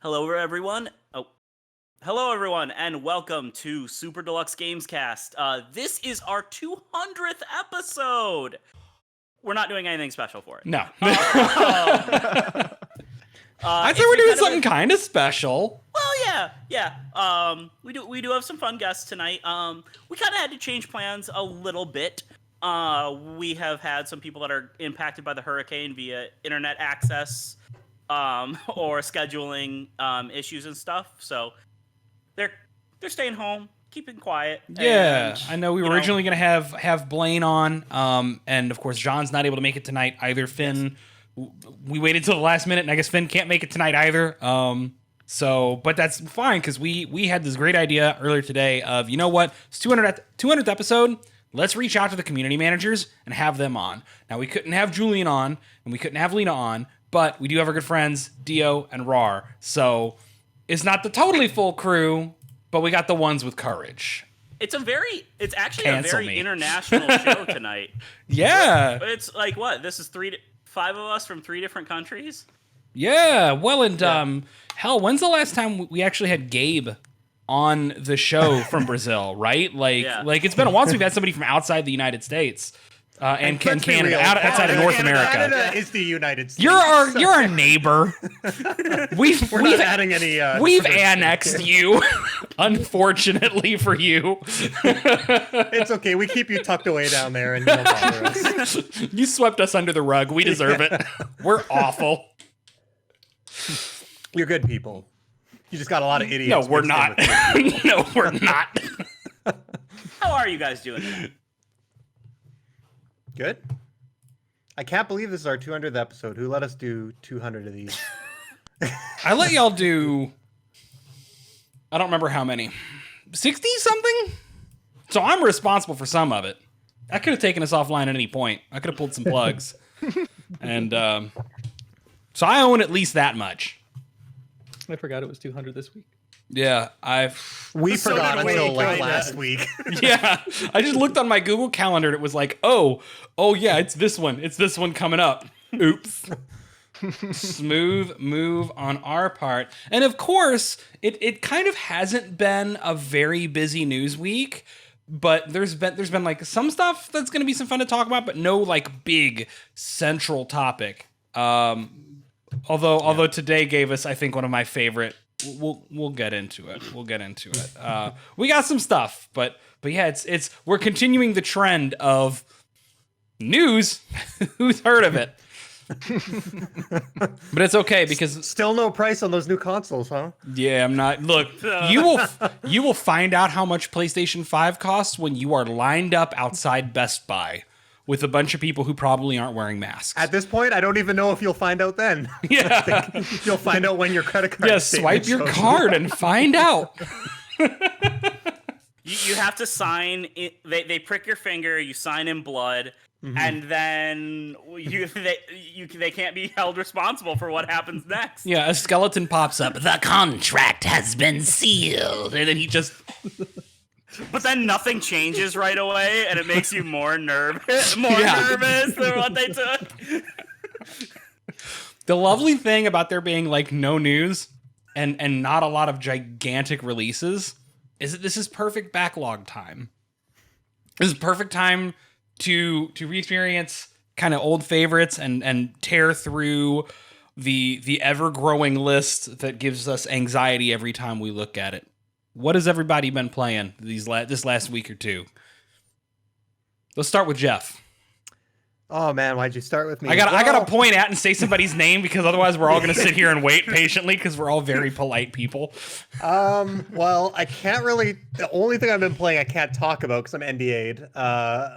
Hello, everyone. Hello, everyone, and welcome to Super Deluxe Gamescast. This is our 200th episode. We're not doing anything special for it. No. I we're doing something kind of special. Well, yeah. We do have some fun guests tonight. We kind of had to change plans a little bit. We have had some people that are impacted by the hurricane via internet access, or scheduling issues and stuff. So they're staying home, keeping quiet. Yeah, and, I know we were originally going to have Blaine on, and of course John's not able to make it tonight either. Finn, we waited till the last minute, and I guess Finn can't make it tonight either. But that's fine because we had this great idea earlier today of, you know what, it's 200th episode. Let's reach out to the community managers and have them on. Now, we couldn't have Julian on, and we couldn't have Lena on, but we do have our good friends, Dio and Rar. So it's not the totally full crew, but we got the ones with courage. It's actually a very international show tonight. Yeah. But it's like, what? This is 5 of us from 3 different countries? Yeah. Well, and hell, when's the last time we actually had Gabe on the show from Brazil, right? Like it's been a while since we've had somebody from outside the United States. And Canada, outside of North America. Canada is the United States. You're our neighbor. We've not adding any. We've annexed you, unfortunately for you. It's okay. We keep you tucked away down there, and you don't bother us. You swept us under the rug. We deserve it. We're awful. You're good people. You just got a lot of idiots. No, we're not. No, we're not. How are you guys doing tonight? Good. I can't believe this is our 200th episode. Who let us do 200 of these? I let y'all do, I don't remember how many, 60 something? So I'm responsible for some of it. I could have taken us offline at any point. I could have pulled some plugs. And so I own at least that much. I forgot it was 200 this week. Yeah, we forgot until like last week. Yeah, I just looked on my Google Calendar and it was like, oh yeah, it's this one. It's this one coming up. Oops. Smooth move on our part. And of course, it kind of hasn't been a very busy news week, but there's been like some stuff that's going to be some fun to talk about, but no like big central topic. Although today gave us, I think, one of my favorite. We'll get into it. We got some stuff, but yeah, we're continuing the trend of news. Who's heard of it? But it's okay because still no price on those new consoles, huh? Yeah, I'm not. Look, you will find out how much PlayStation 5 costs when you are lined up outside Best Buy with a bunch of people who probably aren't wearing masks. At this point, I don't even know if you'll find out then. Yeah. You'll find out when your credit card. Yeah, swipe your card and find out. You have to sign it. They prick your finger. You sign in blood, and then they can't be held responsible for what happens next. Yeah, a skeleton pops up. The contract has been sealed, and then he just. But then nothing changes right away, and it makes you more nervous. Nervous than what they took. The lovely thing about there being like no news and not a lot of gigantic releases is that this is perfect backlog time. This is perfect time to re-experience kind of old favorites and tear through the ever-growing list that gives us anxiety every time we look at it. What has everybody been playing this last week or two? Let's start with Jeff. Oh man, why'd you start with me? I gotta point out and say somebody's name because otherwise we're all gonna sit here and wait patiently because we're all very polite people. Well, I can't really. The only thing I've been playing I can't talk about because I'm NDA'd,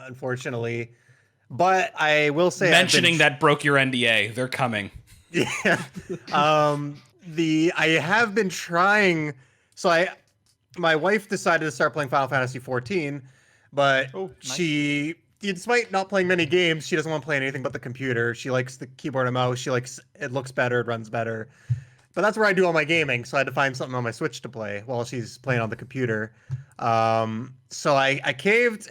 unfortunately. But I will say mentioning that broke your NDA. They're coming. Yeah. I have been trying. So my wife decided to start playing Final Fantasy 14, but she, despite not playing many games, she doesn't want to play anything but the computer. She likes the keyboard and mouse. She likes it looks better, it runs better. But that's where I do all my gaming, so I had to find something on my Switch to play while she's playing on the computer. So I caved,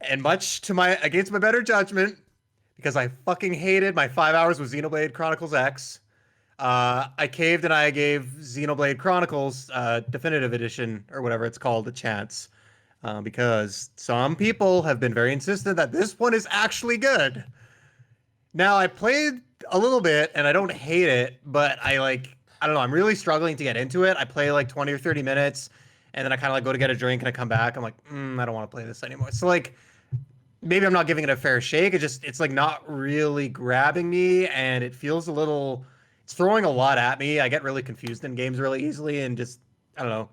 and much to against my better judgment, because I fucking hated my 5 hours with Xenoblade Chronicles X. I caved and I gave Xenoblade Chronicles Definitive Edition or whatever it's called a chance because some people have been very insistent that this one is actually good. Now I played a little bit and I don't hate it, but I don't know, I'm really struggling to get into it. I play like 20 or 30 minutes and then I kind of like go to get a drink and I come back. I'm like, I don't want to play this anymore. So like maybe I'm not giving it a fair shake. It's like not really grabbing me and it feels it's throwing a lot at me. I get really confused in games really easily and just I don't know.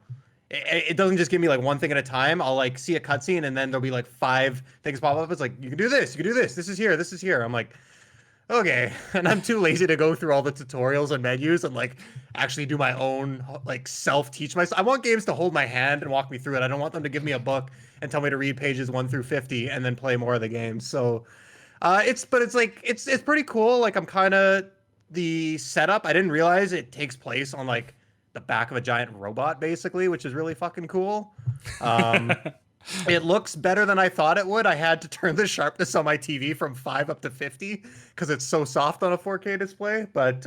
It doesn't just give me like one thing at a time. I'll like see a cutscene and then there'll be like 5 things pop up. It's like you can do this, you can do this. This is here. I'm like, okay, and I'm too lazy to go through all the tutorials and menus and like actually do my own like self-teach myself. I want games to hold my hand and walk me through it. I don't want them to give me a book and tell me to read pages 1 through 50 and then play more of the game. So it's pretty cool. Like I'm kind of the setup. I didn't realize it takes place on like the back of a giant robot basically, which is really fucking cool. It looks better than I thought it would. I had to turn the sharpness on my TV from 5 up to 50 because it's so soft on a 4K display. But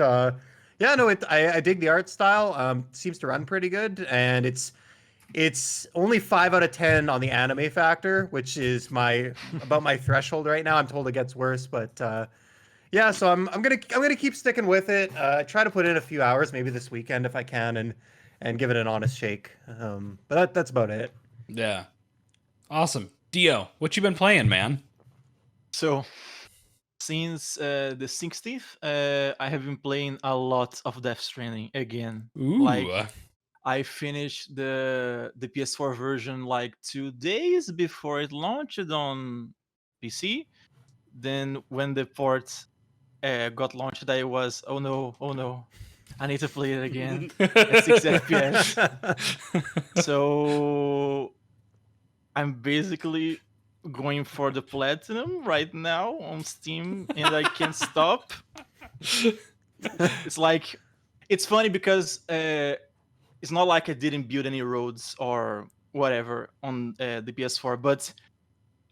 yeah, no, I dig the art style. Seems to run pretty good, and it's only 5 out of 10 on the anime factor, which is about my threshold right now. I'm told it gets worse, but yeah. So I'm gonna keep sticking with it. Try to put in a few hours, maybe this weekend if I can, and give it an honest shake. But that's about it. Yeah. Awesome. Dio, what you been playing, man? So, since the 16th, I have been playing a lot of Death Stranding again. Ooh. Like, I finished the PS4 version like 2 days before it launched on PC. Then when the port got launched, I was, oh no, I need to play it again at 6 FPS. So I'm basically going for the platinum right now on Steam, and I can't stop. It's funny because it's not like I didn't build any roads or whatever on the PS4, but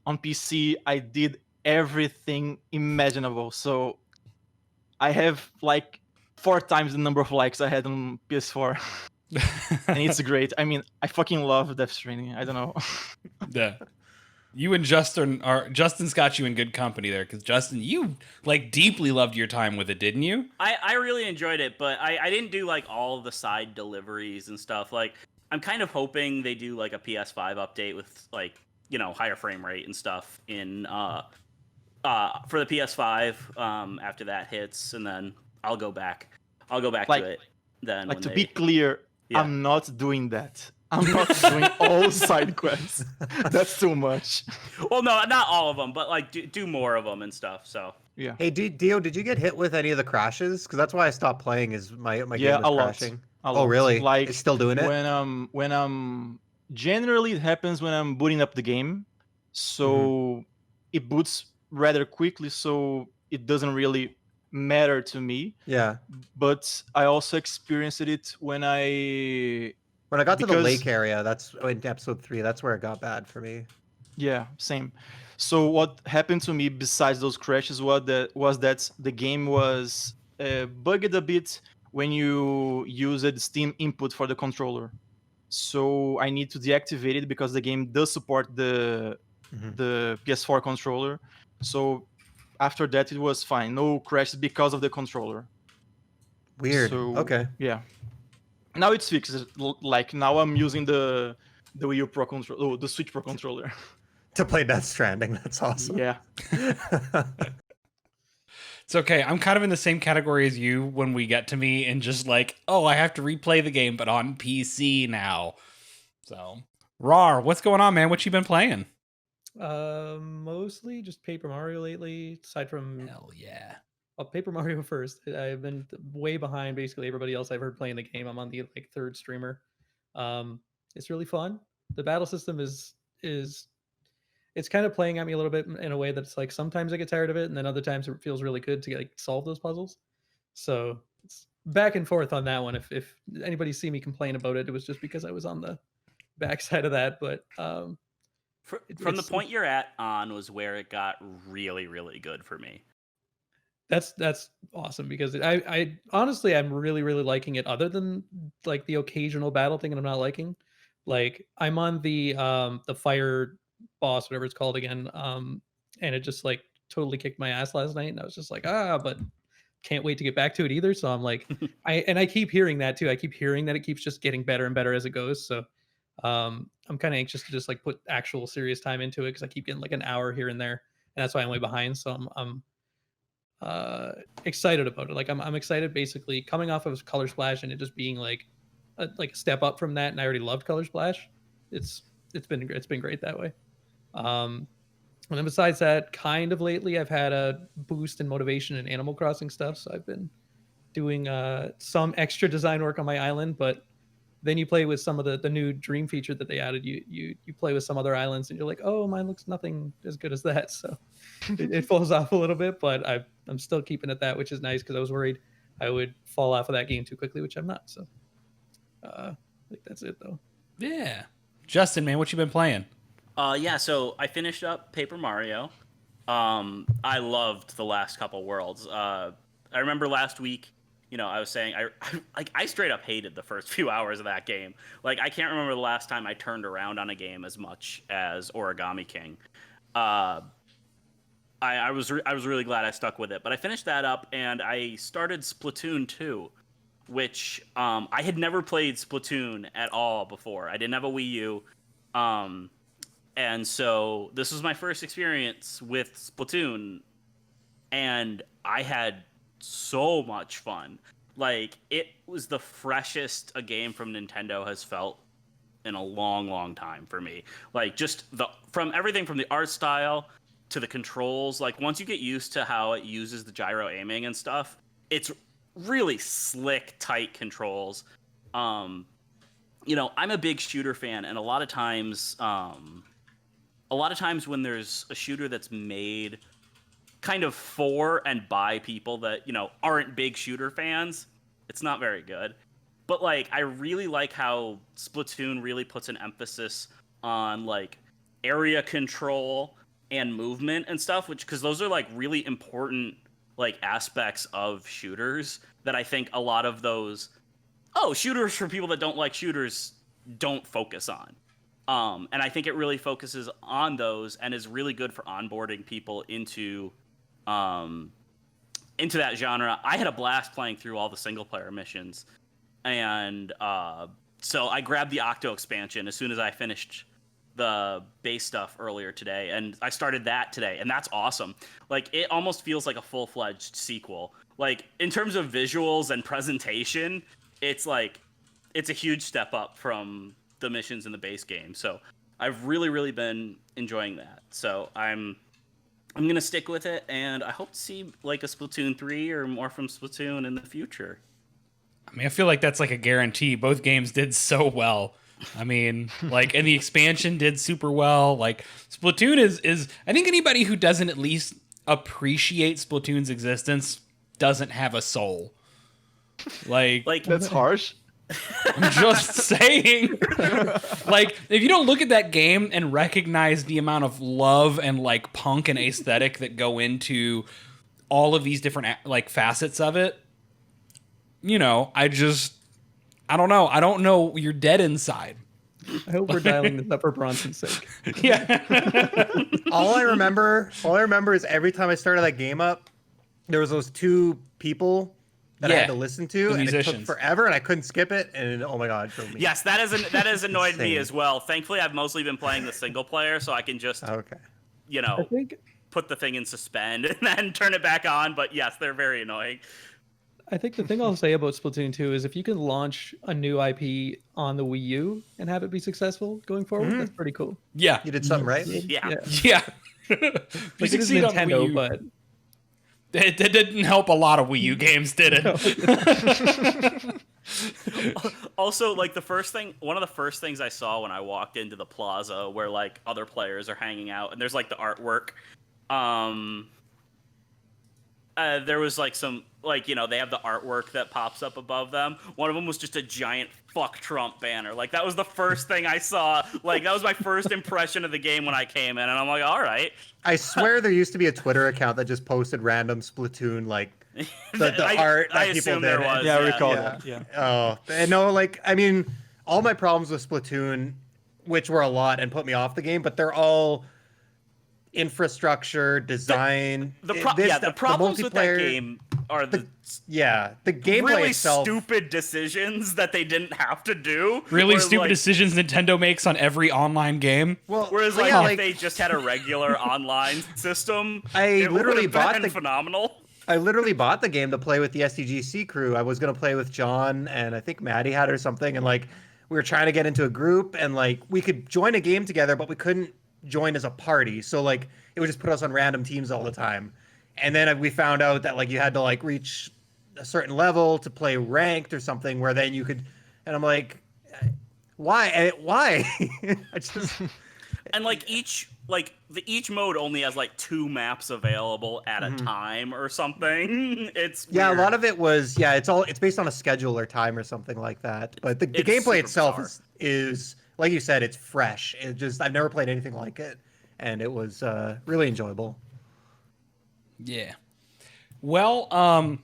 on PC I did everything imaginable. So I have like 4 times the number of likes I had on PS4. And it's great. I mean, I fucking love Death Stranding. I don't know. Yeah. You and Justin's got you in good company there, because Justin, you like deeply loved your time with it, didn't you? I really enjoyed it, but I didn't do like all of the side deliveries and stuff. Like I'm kind of hoping they do like a PS5 update with like, you know, higher frame rate and stuff in for the PS5 after that hits, and then I'll go back Like- to it then. Like, when to they- be clear, Yeah. I'm not doing that. I'm not doing all side quests. That's too much. Well, no, not all of them, but like do more of them and stuff. So Yeah. Hey, Dio, did you get hit with any of the crashes? Because that's why I stopped playing. Is my Yeah, game was a lot. crashing? A Oh, lot. really? Like, It's still doing it? when I'm generally it happens when I'm booting up the game, so it boots rather quickly, so it doesn't really matter to me. Yeah. But I also experienced it when When I got to the Because- lake area, that's in episode 3. That's where it got bad for me. Yeah, same. So what happened to me besides those crashes was that the game was bugged a bit when you used Steam input for the controller. So I need to deactivate it because the game does support the PS4 controller. So after that, it was fine. No crashes because of the controller. Weird. So, Okay. Yeah. Now it's fixed. Like now I'm using the Wii U Pro controller, the Switch Pro controller. To play Death Stranding, that's awesome. Yeah. It's okay. I'm kind of in the same category as you when we get to me and just like, oh, I have to replay the game, but on PC now. So, Rar, what's going on, man? What you been playing? Mostly just Paper Mario lately. Aside from Hell yeah. Paper Mario first. I've been way behind basically everybody else I've heard playing the game. I'm on the like 3rd streamer. It's really fun. The battle system is it's kind of playing at me a little bit in a way that's like sometimes I get tired of it, and then other times it feels really good to like solve those puzzles. So it's back and forth on that one. If anybody see me complain about it, it was just because I was on the backside of that. But from the it's- point you're at on was where it got really, really good for me. That's awesome because I honestly I'm really liking it. Other than like the occasional battle thing that I'm not liking, like I'm on the fire boss, whatever it's called again, and it just like totally kicked my ass last night, and I was just like but can't wait to get back to it either. So I'm like, I keep hearing that too. I keep hearing that it keeps just getting better and better as it goes. So I'm kind of anxious to just like put actual serious time into it because I keep getting like an hour here and there, and that's why I'm way behind. So I'm excited about it. Like I'm excited basically coming off of Color Splash and it just being like a step up from that. And I already loved Color Splash. It's been great that way. Um, and then besides that, kind of lately I've had a boost in motivation in Animal Crossing stuff. So I've been doing some extra design work on my island, but then you play with some of the new dream feature that they added. You play with some other islands and you're like, oh, mine looks nothing as good as that. So it falls off a little bit, but I'm still keeping it that, which is nice because I was worried I would fall off of that game too quickly, which I'm not. So I think that's it though. Yeah. Justin, man, what you been playing? Yeah, so I finished up Paper Mario. I loved the last couple worlds. I remember last week, I was saying I straight up hated the first few hours of that game. Like I can't remember the last time I turned around on a game as much as Origami King. I was really glad I stuck with it, but I finished that up and I started Splatoon 2, which I had never played Splatoon at all before. I didn't have a Wii U. And so this was my first experience with Splatoon, and I had so much fun. Like, it was the freshest a game from Nintendo has felt in a long time for me. Like, just from everything from the art style to the controls, like, once you get used to how it uses the gyro aiming and stuff, it's really slick, tight controls. I'm a big shooter fan, and a lot of times when there's a shooter that's made kind of for and by people that, aren't big shooter fans, it's not very good. But, like, I really like how Splatoon really puts an emphasis on, like, area control and movement and stuff, because those are, like, really important, like, aspects of shooters that I think a lot of those, shooters for people that don't like shooters don't focus on. And I think it really focuses on those and is really good for onboarding people into that genre. I had a blast playing through all the single player missions, and so I grabbed the Octo expansion as soon as I finished the base stuff earlier today, and I started that today, and that's awesome. Like, it almost feels like a full-fledged sequel. Like, in terms of visuals and presentation, it's a huge step up from the missions in the base game. So I've really been enjoying that. So I'm gonna stick with it, and I hope to see like a Splatoon 3 or more from Splatoon in the future. I mean, I feel like that's like a guarantee. Both games did so well. I mean, like, and the expansion did super well. Like, Splatoon is I think anybody who doesn't at least appreciate Splatoon's existence doesn't have a soul. Like That's harsh. I'm just saying. Like, if you don't look at that game and recognize the amount of love and, like, punk and aesthetic that go into all of these different, like, facets of it, I don't know. I don't know. You're dead inside. I hope we're dialing this up for Bronson's sake. Yeah. All I remember is every time I started that game up, there was those two people that I had to listen to, and it took forever, and I couldn't skip it, and oh my god, it drove me. Yes, that has annoyed me as well. Thankfully, I've mostly been playing the single player, so I can just put the thing in suspend and then turn it back on. But yes, they're very annoying. I think the thing I'll say about Splatoon 2 is if you can launch a new IP on the Wii U and have it be successful going forward, that's pretty cool. Yeah. You did something right. Yeah. Like, it is Nintendo, but it didn't help a lot of Wii U games, did it? Also, like, one of the first things I saw when I walked into the plaza where, like, other players are hanging out, and there's, like, the artwork. There was, like, some like, you know, they have the artwork that pops up above them. One of them was just a giant fuck Trump banner. Like, that was the first thing I saw. Like, that was my first impression of the game when I came in, and I'm like, all right. I swear there used to be a Twitter account that just posted random Splatoon like the art that I people assume did. there was. Yeah, I recall Yeah. that. Yeah. Oh, and no, like I mean, all my problems with Splatoon, which were a lot and put me off the game, but they're all infrastructure, design. The problems with that multiplayer- game are the the gameplay really itself. stupid decisions that they didn't have to do. Really Whereas, stupid like, decisions Nintendo makes on every online game. Well, Whereas, but like, yeah, if they just had a regular online system, I it literally would have bought been the- phenomenal. I literally bought the game to play with the SDGC crew. I was gonna play with John and I think Maddie had or something, and like we were trying to get into a group and like we could join a game together, but we couldn't join as a party. So like it would just put us on random teams all the time. And then we found out that like you had to like reach a certain level to play ranked or something, where then you could. And I'm like, why? Why? I just. And like each mode only has like 2 maps available at a time or something. It's Yeah, weird. a lot of it was it's based on a schedule or time or something like that. But the It's gameplay super itself bizarre. is like you said, it's fresh. I've never played anything like it, and it was really enjoyable. Yeah. Well,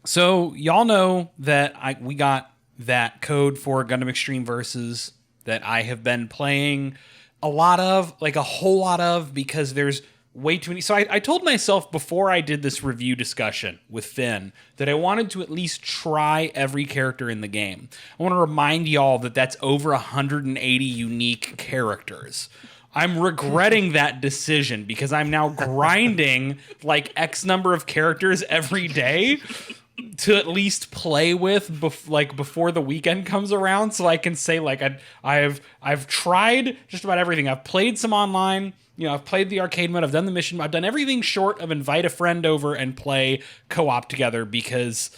so y'all know that we got that code for Gundam Extreme Versus that I have been playing a whole lot of, because there's way too many. So I told myself before I did this review discussion with Finn that I wanted to at least try every character in the game. I want to remind y'all that that's over 180 unique characters. I'm regretting that decision because I'm now grinding like X number of characters every day to at least play with before the weekend comes around, so I can say like I've tried just about everything. I've played some online, you know, I've played the arcade mode, I've done the mission, I've done everything short of invite a friend over and play co-op together because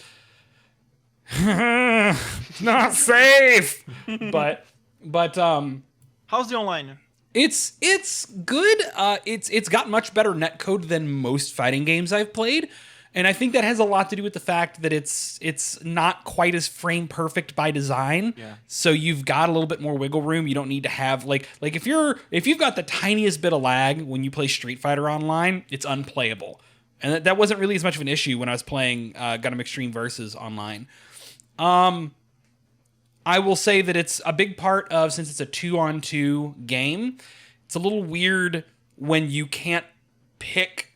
it's not safe. but How's the online? It's good. It's got much better netcode than most fighting games I've played, and I think that has a lot to do with the fact that it's not quite as frame perfect by design. Yeah. So you've got a little bit more wiggle room. You don't need to have like if you've got the tiniest bit of lag when you play Street Fighter online, it's unplayable, and that wasn't really as much of an issue when I was playing Gundam Extreme Versus online. I will say that it's a big part of, since it's a 2-on-2 game, it's a little weird when you can't pick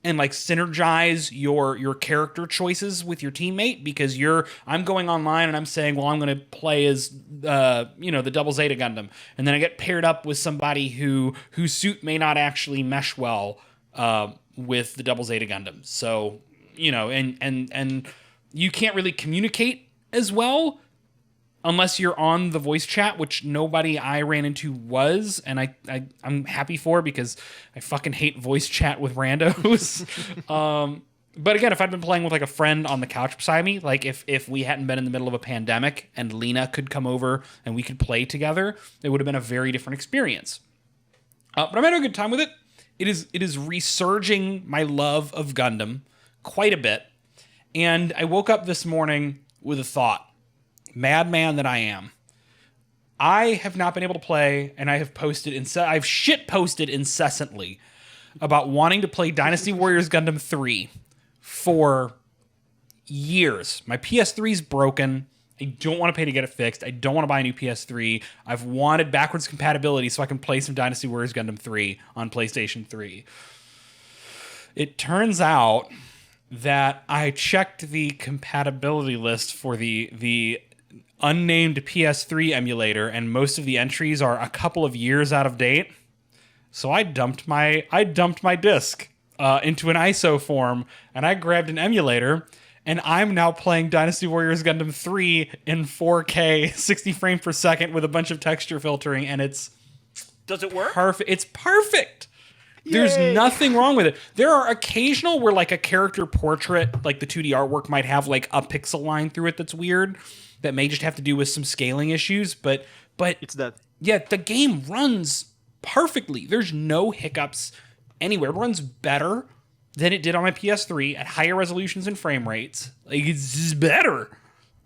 and like synergize your character choices with your teammate, because I'm going online and I'm saying, well, I'm going to play as the Double Zeta Gundam, and then I get paired up with somebody whose suit may not actually mesh well with the Double Zeta Gundam. So, you know, and you can't really communicate as well unless you're on the voice chat, which nobody I ran into was, and I'm happy for, because I fucking hate voice chat with randos. But again, if I'd been playing with like a friend on the couch beside me, like if we hadn't been in the middle of a pandemic and Lena could come over and we could play together, it would have been a very different experience. But I'm having a good time with it. It is resurging my love of Gundam quite a bit. And I woke up this morning with a thought. Madman that I am. I have not been able to play, and I have I've shit posted incessantly about wanting to play Dynasty Warriors Gundam 3 for years. My PS3 is broken. I don't want to pay to get it fixed. I don't want to buy a new PS3. I've wanted backwards compatibility so I can play some Dynasty Warriors Gundam 3 on PlayStation 3. It turns out that I checked the compatibility list for the unnamed PS3 emulator, and most of the entries are a couple of years out of date. So I dumped my disc into an ISO form, and I grabbed an emulator, and I'm now playing Dynasty Warriors Gundam 3 in 4K 60 frames per second with a bunch of texture filtering, and it's Does it work? perfect. It's perfect. There's nothing wrong with it. There are occasional where like a character portrait, like the 2D artwork might have like a pixel line through it that's weird. That may just have to do with some scaling issues, but It's that. yeah, the game runs perfectly. There's no hiccups anywhere. It runs better than it did on my PS3 at higher resolutions and frame rates. Like, it's just better.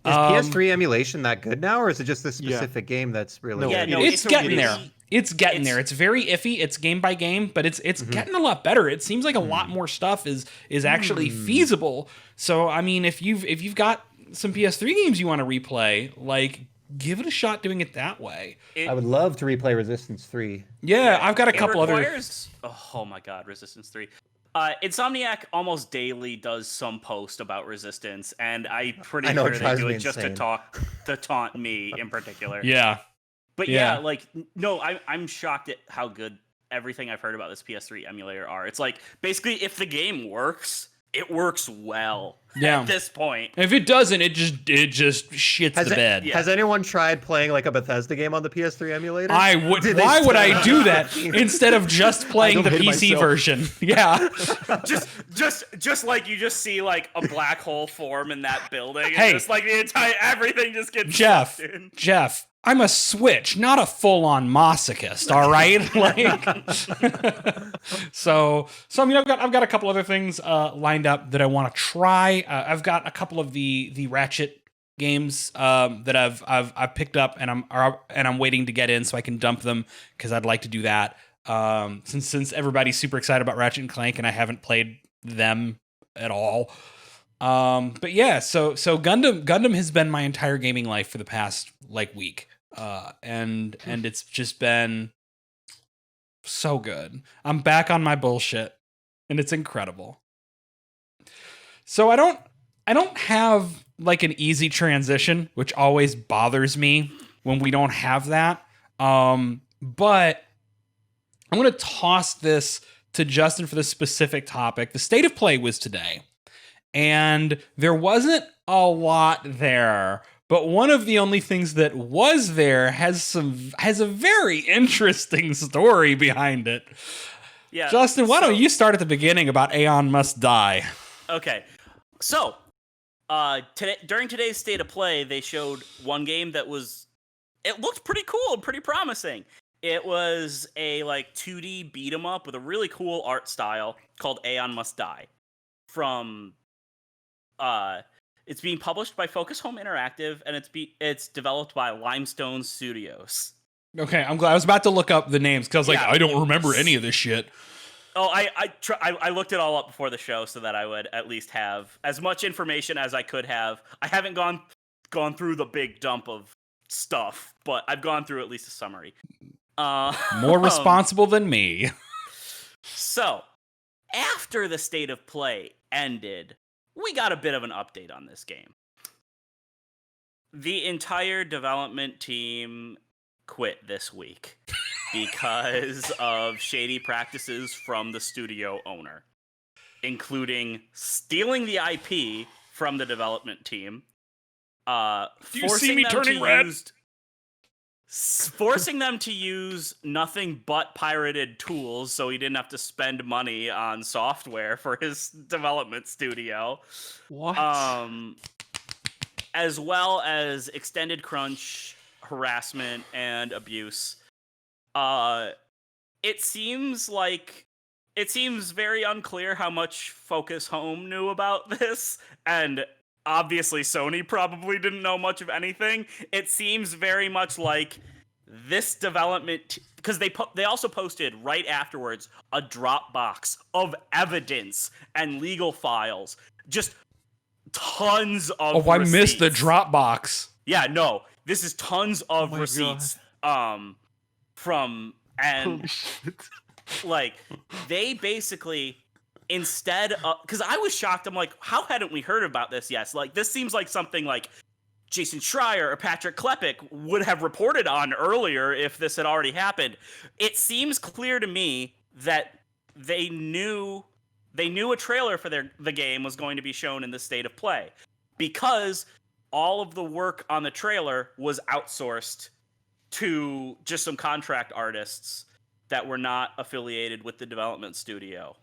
Is PS3 emulation that good now, or is it just this Yeah. specific game that's really No, good? Yeah, no, It's a getting really- there. It's getting it's- there. It's very iffy. It's game by game, but it's getting a lot better. It seems like a lot more stuff is actually feasible. So I mean, if you've got some PS3 games you want to replay, like, give it a shot doing it that way. I would love to replay Resistance 3. Yeah, I've got a couple other. Oh my god, Resistance 3. Insomniac almost daily does some post about Resistance, and I'm pretty I know, sure it they drives do me it just insane. to taunt me in particular. Yeah, But yeah. yeah, like, no, I'm shocked at how good everything I've heard about this PS3 emulator are. It's like, basically, if the game works, it works well Yeah. at this point. If it doesn't, it just shits the bed. Yeah. Has anyone tried playing like a Bethesda game on the PS3 emulator? I would. Did they Why would still- I do that instead of just playing the don't hate PC myself. version? Yeah. just like you just see like a black hole form in that building, and Hey. just like the entire everything just gets Jeff, sucked in. I'm a Switch, not a full-on masochist. All right, like, so I mean, I've got a couple other things lined up that I want to try. I've got a couple of the Ratchet games that I've picked up and I'm waiting to get in so I can dump them because I'd like to do that. Since everybody's super excited about Ratchet and Clank and I haven't played them at all. But yeah, so Gundam has been my entire gaming life for the past like week. And it's just been so good. I'm back on my bullshit and it's incredible. So I don't have like an easy transition, which always bothers me when we don't have that. But I'm going to toss this to Justin for the specific topic. The state of play was today. And there wasn't a lot there, but one of the only things that was there has a very interesting story behind it. Yeah, Justin, why don't you start at the beginning about Aeon Must Die? Okay, so during today's state of play, they showed one game that it looked pretty cool, pretty promising. It was a like 2D beat 'em up with a really cool art style called Aeon Must Die. It's being published by Focus Home Interactive, and it's developed by Limestone Studios. Okay, I'm glad. I was about to look up the names because I was like, Yeah. I don't remember any of this shit. Oh, I looked it all up before the show so that I would at least have as much information as I could have. I haven't gone through the big dump of stuff, but I've gone through at least a summary. More responsible than me. So, after the state of play ended, we got a bit of an update on this game. The entire development team quit this week because of shady practices from the studio owner, including stealing the IP from the development team, you see me turning red? forcing them to use nothing but pirated tools so he didn't have to spend money on software for his development studio. What? As well as extended crunch, harassment, and abuse. It seems very unclear how much Focus Home knew about this, and obviously Sony probably didn't know much of anything. It seems very much like this development, because they also posted right afterwards a Dropbox of evidence and legal files, just tons of I missed the receipts. Dropbox. Yeah, no, this is tons of my receipts from, and Holy shit. like they basically, instead of, because I was shocked, I'm like, how hadn't we heard about this yet? Like, this seems like something like Jason Schreier or Patrick Klepek would have reported on earlier if this had already happened. It seems clear to me that they knew a trailer for the game was going to be shown in the state of play, because all of the work on the trailer was outsourced to just some contract artists that were not affiliated with the development studio.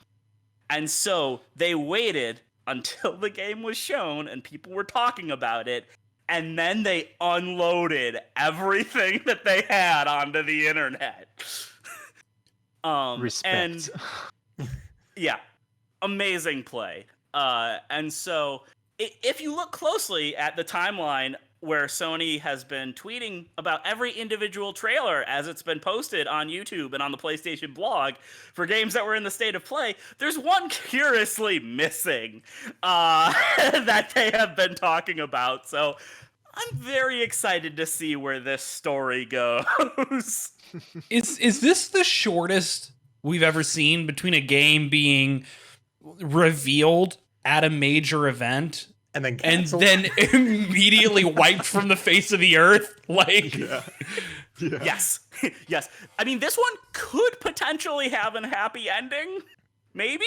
And so they waited until the game was shown and people were talking about it, and then they unloaded everything that they had onto the internet. Respect. And yeah. amazing play. And so if you look closely at the timeline where Sony has been tweeting about every individual trailer as it's been posted on YouTube and on the PlayStation blog for games that were in the state of play, there's one curiously missing that they have been talking about. So I'm very excited to see where this story goes. Is this the shortest we've ever seen between a game being revealed at a major event And then and canceled. then immediately wiped from the face of the earth? Like, Yeah. Yes. Yes. I mean, this one could potentially have a happy ending. Maybe?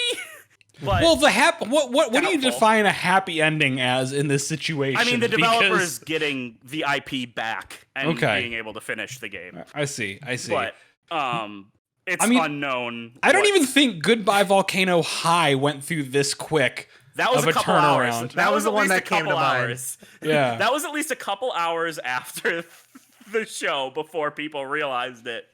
But well, what do you Doubtful. define a happy ending as in this situation? I mean, the developer Because- is getting the IP back and Okay. being able to finish the game. I see. But it's I mean, unknown. I don't what- even think Goodbye Volcano High went through this quick. that was of a a couple turnaround. hours. That was the at one least that a came to couple mind. hours. Yeah. That was at least a couple hours after the show before people realized it.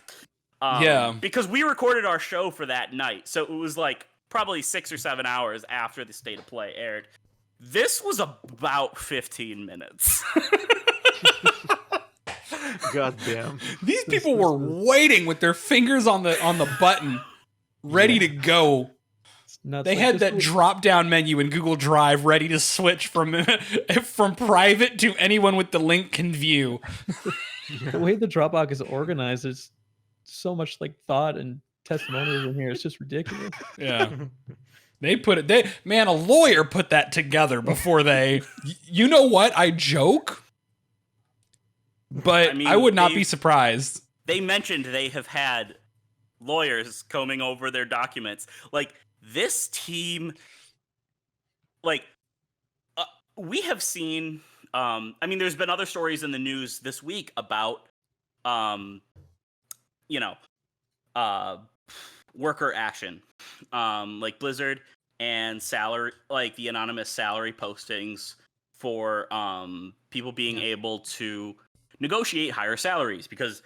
Yeah. Because we recorded our show for that night, so it was like probably 6 or 7 hours after the State of Play aired. This was about 15 minutes. God damn. These people were waiting with their fingers on the button, ready to go. It's nuts. They Like, had this that was- drop down menu in Google Drive ready to switch from from private to anyone with the link can view. the way the Dropbox is organized is so much like thought and testimonials in here. It's just ridiculous. Yeah. A lawyer put that together before they you know what? I joke, but I mean, I would not they- be surprised. They mentioned they have had lawyers combing over their documents. Like, this team, like, we have seen, I mean, there's been other stories in the news this week about, worker action. Like Blizzard and salary, like the anonymous salary postings for people being able to negotiate higher salaries because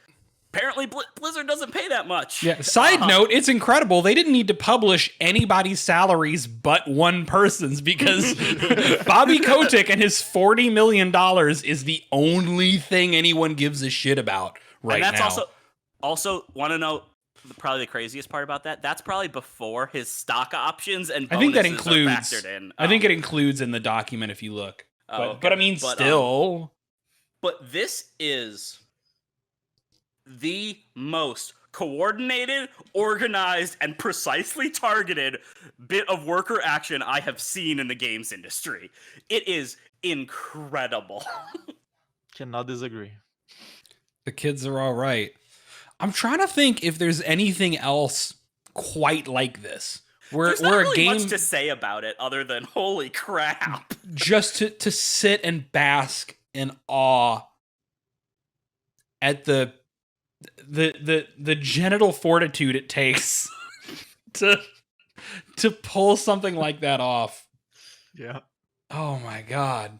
apparently Blizzard doesn't pay that much. Yeah. Side note, it's incredible. They didn't need to publish anybody's salaries but one person's because Bobby Kotick and his $40 million is the only thing anyone gives a shit about right and that's now. also want to know probably the craziest part about that. That's probably before his stock options and I think that bonuses are includes. factored in. I think it includes in the document if you look. Oh, But I okay. mean, But, still. But this is the most coordinated, organized, and precisely targeted bit of worker action I have seen in the games industry. It is incredible. Cannot disagree. The kids are all right. I'm trying to think if there's anything else quite like this. There's not Where a really game much to say about it other than holy crap. just to sit and bask in awe at the genital fortitude it takes to pull something like that off. Yeah. Oh my god.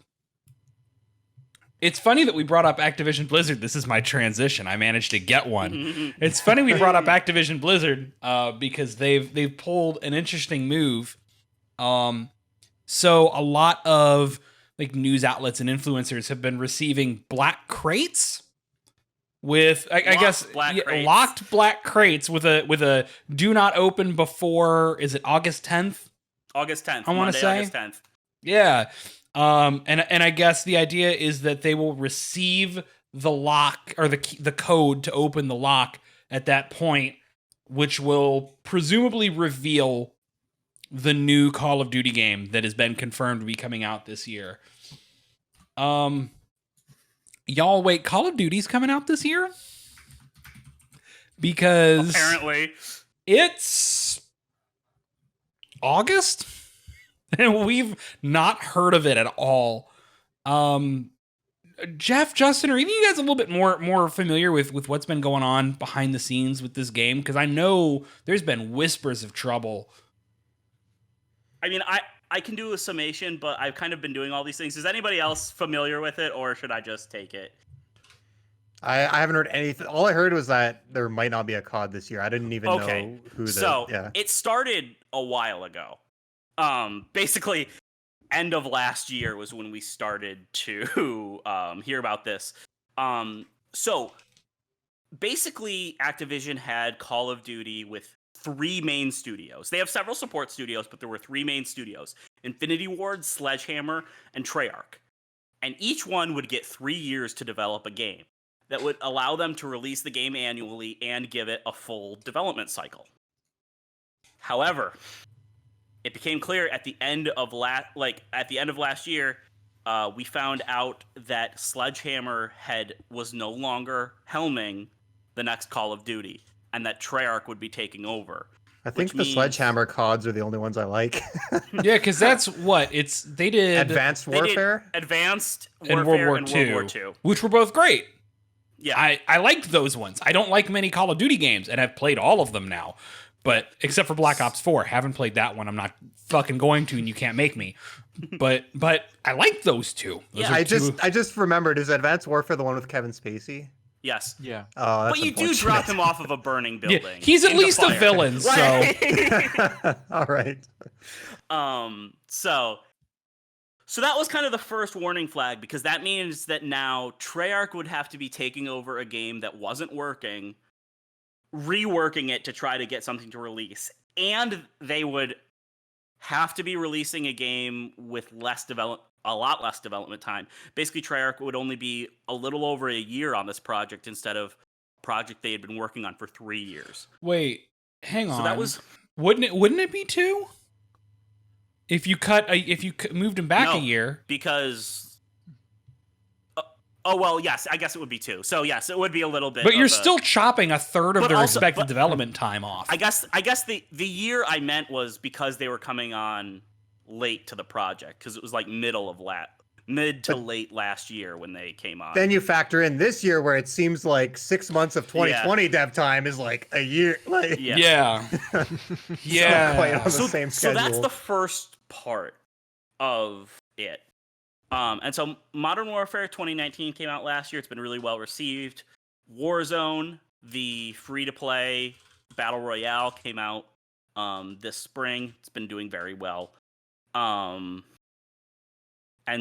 It's funny that we brought up Activision Blizzard. This is my transition. I managed to get one. It's funny we brought up Activision Blizzard because they've pulled an interesting move. So a lot of like news outlets and influencers have been receiving black crates with I guess black crates. locked black crates with a do not open before, is it August 10th? August 10th. I wanna Monday, say- August 10th. Yeah. And I guess the idea is that they will receive the lock or the code to open the lock at that point, which will presumably reveal the new Call of Duty game that has been confirmed to be coming out this year. Y'all wait, Call of Duty's coming out this year? Because Apparently. it's August and we've not heard of it at all. Jeff, Justin, are either of you guys a little bit more familiar with what's been going on behind the scenes with this game? Because I know there's been whispers of trouble. I mean, I can do a summation, but I've kind of been doing all these things. Is anybody else familiar with it, or should I just take it? I haven't heard anything. All I heard was that there might not be a COD this year. I didn't even Okay, know who the. So yeah. it started a while ago. Basically, end of last year was when we started to hear about this. So basically, Activision had Call of Duty with 3 main studios. They have several support studios, but there were 3 main studios: Infinity Ward, Sledgehammer, and Treyarch. And each one would get 3 years to develop a game that would allow them to release the game annually and give it a full development cycle. However, it became clear at the end of last year, we found out that Sledgehammer was no longer helming the next Call of Duty, and that Treyarch would be taking over. I think the Sledgehammer CODs are the only ones I like. Yeah, because that's what they did. Advanced Warfare, Advanced Warfare, and World War II, which were both great. Yeah, I liked those ones. I don't like many Call of Duty games, and I've played all of them now. But except for Black Ops 4, haven't played that one. I'm not fucking going to, and you can't make me. But I like those two. I just remembered, is Advanced Warfare the one with Kevin Spacey? Yes. Yeah. Oh, that's but you do drop him off of a burning building. Yeah, he's at least a villain, so. All right. So that was kind of the first warning flag, because that means that now Treyarch would have to be taking over a game that wasn't working, reworking it to try to get something to release, and they would have to be releasing a game with a lot less development time. Basically, Treyarch would only be a little over a year on this project instead of a project they had been working on for 3 years. Wait, hang on. So that was wouldn't it be 2? If you moved him back a year, because. Oh, well, yes, I guess it would be 2. So, yes, it would be a little bit. But you're still chopping a third of their expected development time off. I guess the year I meant was because they were coming on late to the project, because it was like mid to late last year when they came on. Then you factor in this year, where it seems like 6 months of 2020 dev time is like a year. Like, yeah. Not quite on the same schedule. So that's the first part of it. And so Modern Warfare 2019 came out last year. It's been really well received. Warzone, the free-to-play Battle Royale, came out this spring. It's been doing very well. And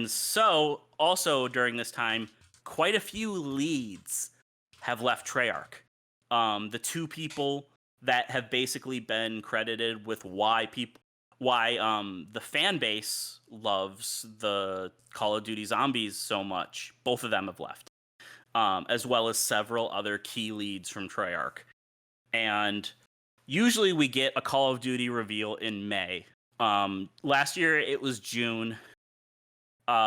so, also during this time, quite a few leads have left Treyarch. The 2 people that have basically been credited with why the fan base loves the Call of Duty Zombies so much, both of them have left, as well as several other key leads from Treyarch. And usually we get a Call of Duty reveal in May. Last year it was June.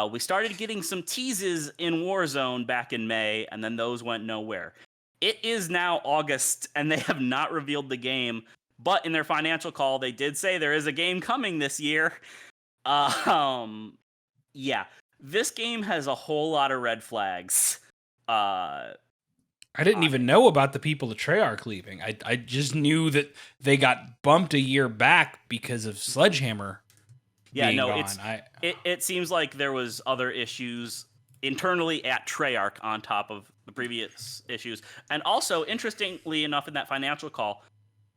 We started getting some teases in Warzone back in May, and then those went nowhere. It is now August, and they have not revealed the game. But in their financial call, they did say there is a game coming this year. Yeah, this game has a whole lot of red flags. I didn't even know about the people at Treyarch leaving. I just knew that they got bumped a year back because of Sledgehammer. Being gone. It seems like there was other issues internally at Treyarch on top of the previous issues. And also, interestingly enough, in that financial call,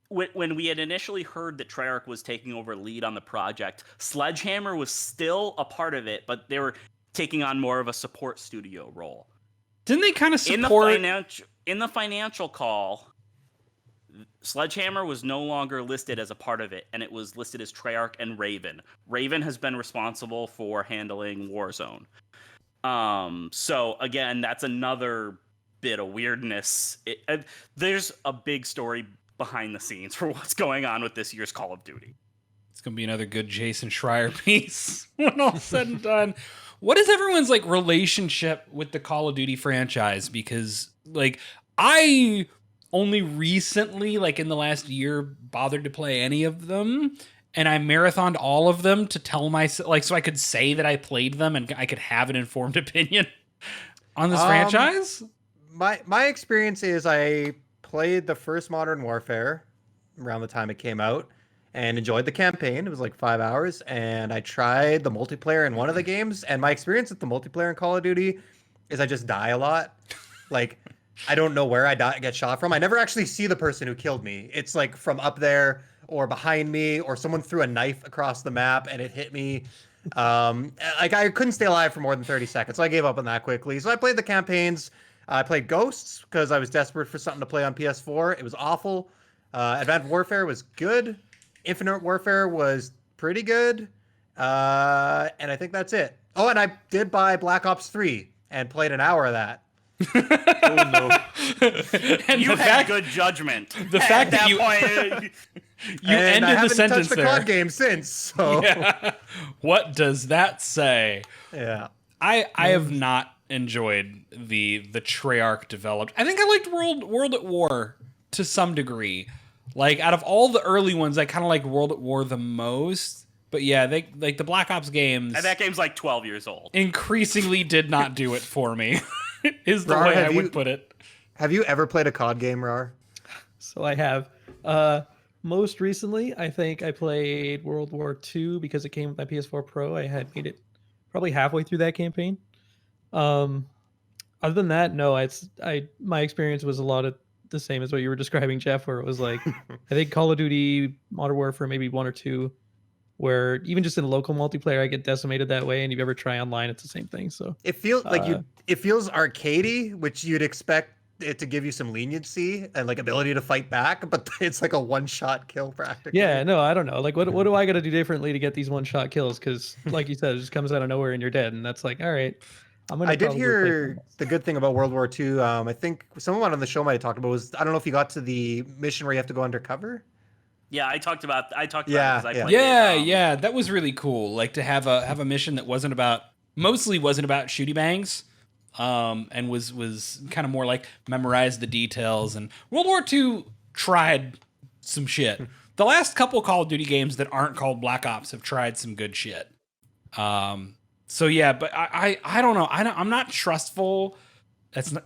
when we had initially heard that Treyarch was taking over lead on the project, Sledgehammer was still a part of it, but they were taking on more of a support studio role. Didn't they kind of support... In the financial call, Sledgehammer was no longer listed as a part of it, and it was listed as Treyarch and Raven. Raven has been responsible for handling Warzone. So, again, that's another bit of weirdness. There's a big story behind the scenes for what's going on with this year's Call of Duty. It's gonna be another good Jason Schreier piece when all's said and done. What is everyone's relationship with the Call of Duty franchise? Because I only recently, in the last year, bothered to play any of them, and I marathoned all of them to tell myself, so I could say that I played them and I could have an informed opinion on this franchise. My experience is I played the first Modern Warfare around the time it came out and enjoyed the campaign. It was 5 hours, and I tried the multiplayer in one of the games, and my experience with the multiplayer in Call of Duty is I just die a lot. I don't know where I get shot from. I never actually see the person who killed me. It's from up there or behind me, or someone threw a knife across the map and it hit me. Like I couldn't stay alive for more than 30 seconds, so I gave up on that quickly. So I played the campaigns. I played Ghosts because I was desperate for something to play on PS4. It was awful. Advanced Warfare was good. Infinite Warfare was pretty good. And I think that's it. Oh, and I did buy Black Ops 3 and played an hour of that. Oh no. And You the had fact, good judgment. the fact that you point, you And I ended the haven't sentence touched a there. COD game since. So Yeah. What does that say? yeah. I have not enjoyed the Treyarch developed. I think I liked World at War to some degree. Like out of all the early ones, I kind of like World at War the most. But yeah, they like the Black Ops games. and that game's like 12 years old. Increasingly did not do it for me. Is the Rar, way I have would you- put it. Have you ever played a COD game, Rar? So I have. Most recently, I think I played World War II because it came with my PS4 Pro. I had made it probably halfway through that campaign. Other than that, no. My experience was a lot of the same as what you were describing, Jeff, where it was like I think Call of Duty, Modern Warfare, maybe one or two, where even just in local multiplayer, I get decimated that way. And if you ever try online, it's the same thing. So It feels like Uh, it feels arcadey, which you'd expect it to give you some leniency and like ability to fight back, but it's like a one-shot kill practically. yeah, no, I don't know. Like, what do I got to do differently to get these one-shot kills? Because, like you said, it just comes out of nowhere and you're dead, and that's like, all right, I'm gonna. I did probably play hear something else. the good thing about World War II. I think someone on the show might have talked about was I don't know if you got to the mission where you have to go undercover. Yeah, I talked about Yeah, it because I yeah. played Yeah, it. yeah, that was really cool. Like to have a mission that wasn't about shooty bangs, and was kind of more like memorize the details. And World War II tried some shit. The last couple Call of Duty games that aren't called Black Ops have tried some good shit. So yeah, but I don't know. I'm not trustful.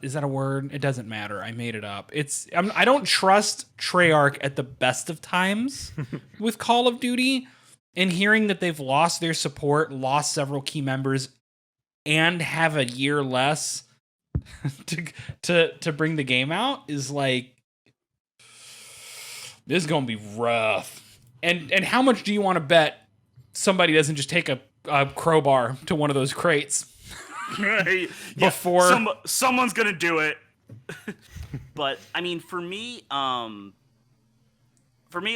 Is that a word? It doesn't matter. I made it up. I don't trust Treyarch at the best of times with Call of Duty. And hearing that they've lost their support, lost several key members, and have a year less to bring the game out is like, this is gonna be rough. And how much do you want to bet somebody doesn't just take a crowbar to one of those crates? Yeah, Before- someone's gonna do it. But I mean, for me,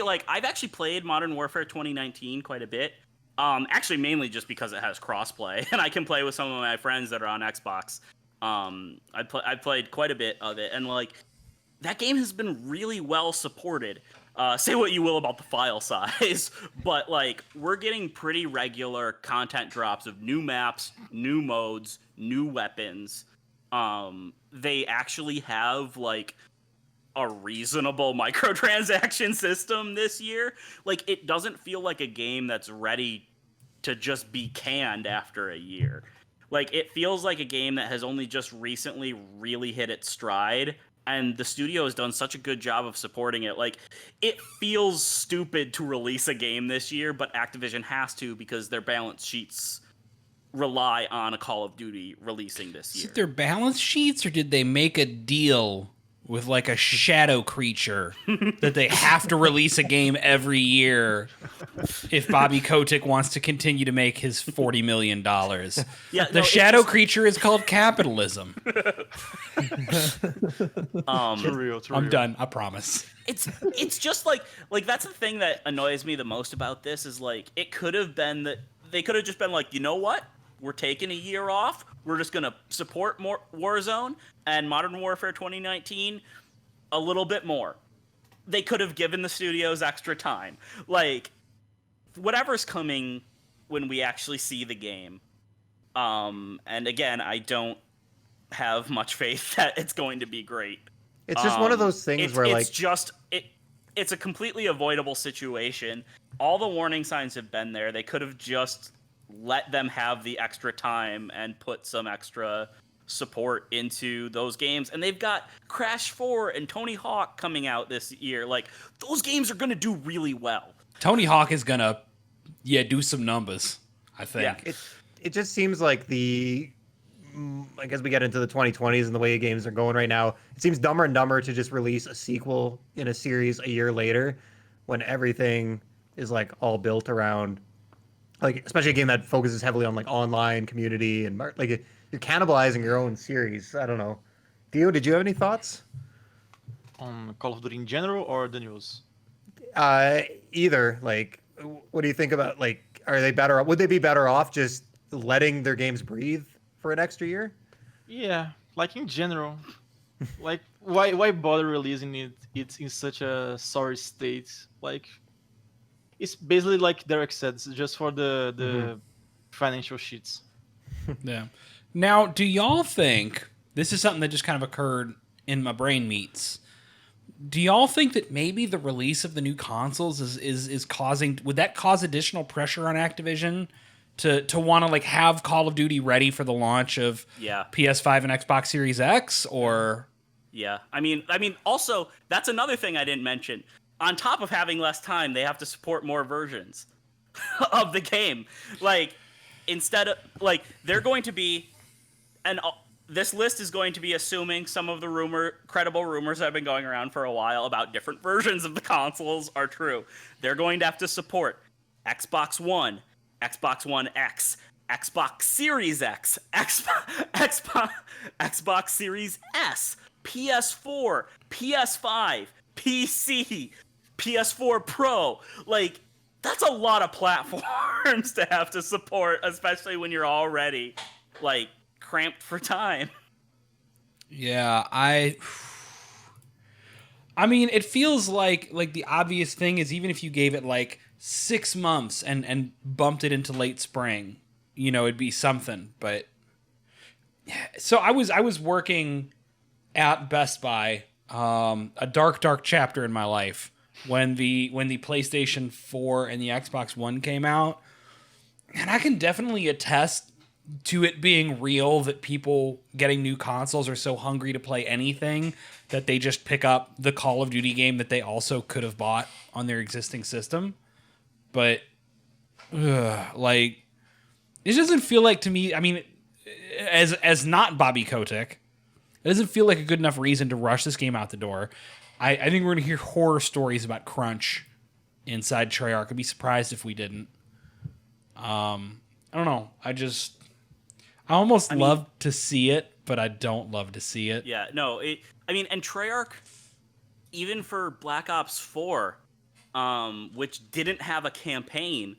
like I've actually played Modern Warfare 2019 quite a bit. Actually, mainly just because it has crossplay, and I can play with some of my friends that are on Xbox. I played quite a bit of it, and like that game has been really well supported. Say what you will about the file size, but like we're getting pretty regular content drops of new maps, new modes, new weapons. They actually have like a reasonable microtransaction system this year. Like it doesn't feel like a game that's ready to just be canned after a year. Like it feels like a game that has only just recently really hit its stride, and the studio has done such a good job of supporting it. Like it feels stupid to release a game this year, but Activision has to because their balance sheets rely on a Call of Duty releasing this Is year. it their balance sheets, or did they make a deal with like a shadow creature that they have to release a game every year if Bobby Kotick wants to continue to make his $40 million? Yeah, The shadow creature is called capitalism. Too real. I'm done. I promise. It's just like that's the thing that annoys me the most about this is like it could have been that they could have just been like, you know what, we're taking a year off, we're just gonna support more Warzone and Modern Warfare 2019 a little bit more. They could have given the studios extra time, like whatever's coming when we actually see the game. And again, I don't have much faith that it's going to be great. It's just one of those things where like It's a completely avoidable situation. All the warning signs have been there. They could have just let them have the extra time and put some extra support into those games. And they've got Crash 4 and Tony Hawk coming out this year. Like, those games are going to do really well. Tony Hawk is gonna, do some numbers, I think. Yeah. it just seems like I guess we get into the 2020s and the way games are going right now. It seems dumber and dumber to just release a sequel in a series a year later when everything is like all built around, like especially a game that focuses heavily on like online community and like you're cannibalizing your own series. I don't know. Dio, did you have any thoughts? On Call of Duty in general or the news? Either. Like, what do you think about like? Are they better? Would they be better off just letting their games breathe for an extra year? Yeah, like in general, like why bother releasing it in such a sorry state? Like, it's basically like Derek said, it's just for the financial sheets. Yeah. Now, do y'all think this is something that just kind of occurred in my brain meats? Do y'all think that maybe the release of the new consoles is causing, would that cause additional pressure on Activision to want to like have Call of Duty ready for the launch of PS5 and Xbox Series X? Or yeah, I mean also that's another thing I didn't mention. On top of having less time, they have to support more versions of the game. Like, instead of like, they're going to be, and this list is going to be assuming some of the credible rumors that have been going around for a while about different versions of the consoles are true. They're going to have to support Xbox One, Xbox One X, Xbox Series X, Xbox Series S, PS4, PS5, PC, PS4 Pro. Like, that's a lot of platforms to have to support, especially when you're already like cramped for time. yeah, I mean, it feels like the obvious thing is, even if you gave it like 6 months and bumped it into late spring, you know, it'd be something. But so I was working at Best Buy, a dark chapter in my life, when the PlayStation 4 and the Xbox One came out, and I can definitely attest to it being real that people getting new consoles are so hungry to play anything that they just pick up the Call of Duty game that they also could have bought on their existing system. But like, it doesn't feel like, to me, I mean, as not Bobby Kotick, it doesn't feel like a good enough reason to rush this game out the door. I think we're going to hear horror stories about crunch inside Treyarch. I'd be surprised if we didn't. I don't know. I almost love to see it, but I don't love to see it. Yeah, no. And Treyarch, even for Black Ops 4, which didn't have a campaign,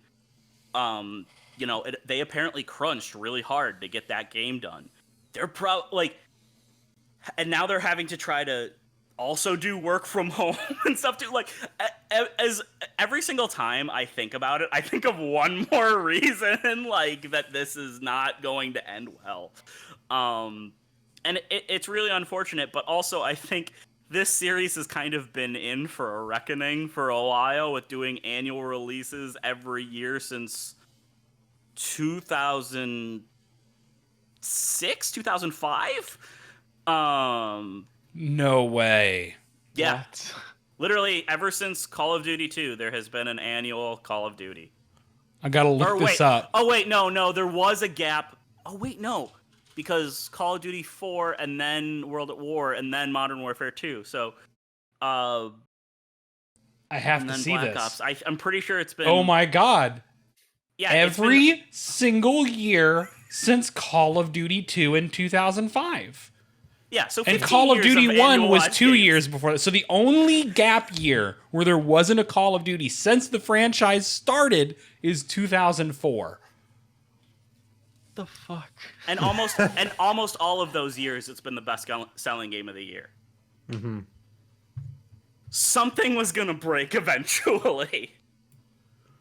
they apparently crunched really hard to get that game done. They're and now they're having to try to also do work from home and stuff too. Like, as every single time I think about it, I think of one more reason, like, that this is not going to end well. And it's really unfortunate, but also I think this series has kind of been in for a reckoning for a while, with doing annual releases every year since 2006, 2005. No way. Yeah. What? Literally, ever since Call of Duty 2, there has been an annual Call of Duty. I gotta look this up. Oh, wait, no, there was a gap. Oh, wait, no. Because Call of Duty 4, and then World at War, and then Modern Warfare 2. So, I have to see Black this. Ops. I'm pretty sure it's been... Oh my god. Yeah, every single year since Call of Duty 2 in 2005. Yeah, so and Call of Duty 1 was 2 games. years before that. So the only gap year where there wasn't a Call of Duty since the franchise started is 2004. The fuck? And almost all of those years, it's been the best selling game of the year. Mm-hmm. Something was gonna break eventually.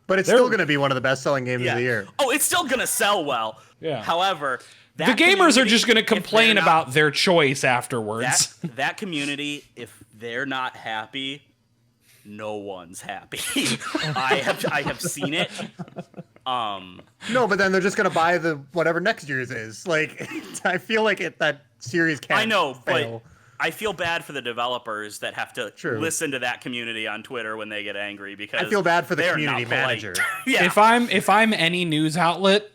But it's still going to be one of the best-selling games of the year. Oh, it's still gonna sell well. Yeah. However, The gamers are just going to complain about their choice afterwards. That community, if they're not happy, no one's happy. I have seen it. No, but then they're just gonna buy the whatever next year's is. Like, I feel like that series can't. I know, fail. but I feel bad for the developers that have to listen to that community on Twitter when they get angry, because I feel bad for the they're community not polite. manager. Yeah. If I'm any news outlet,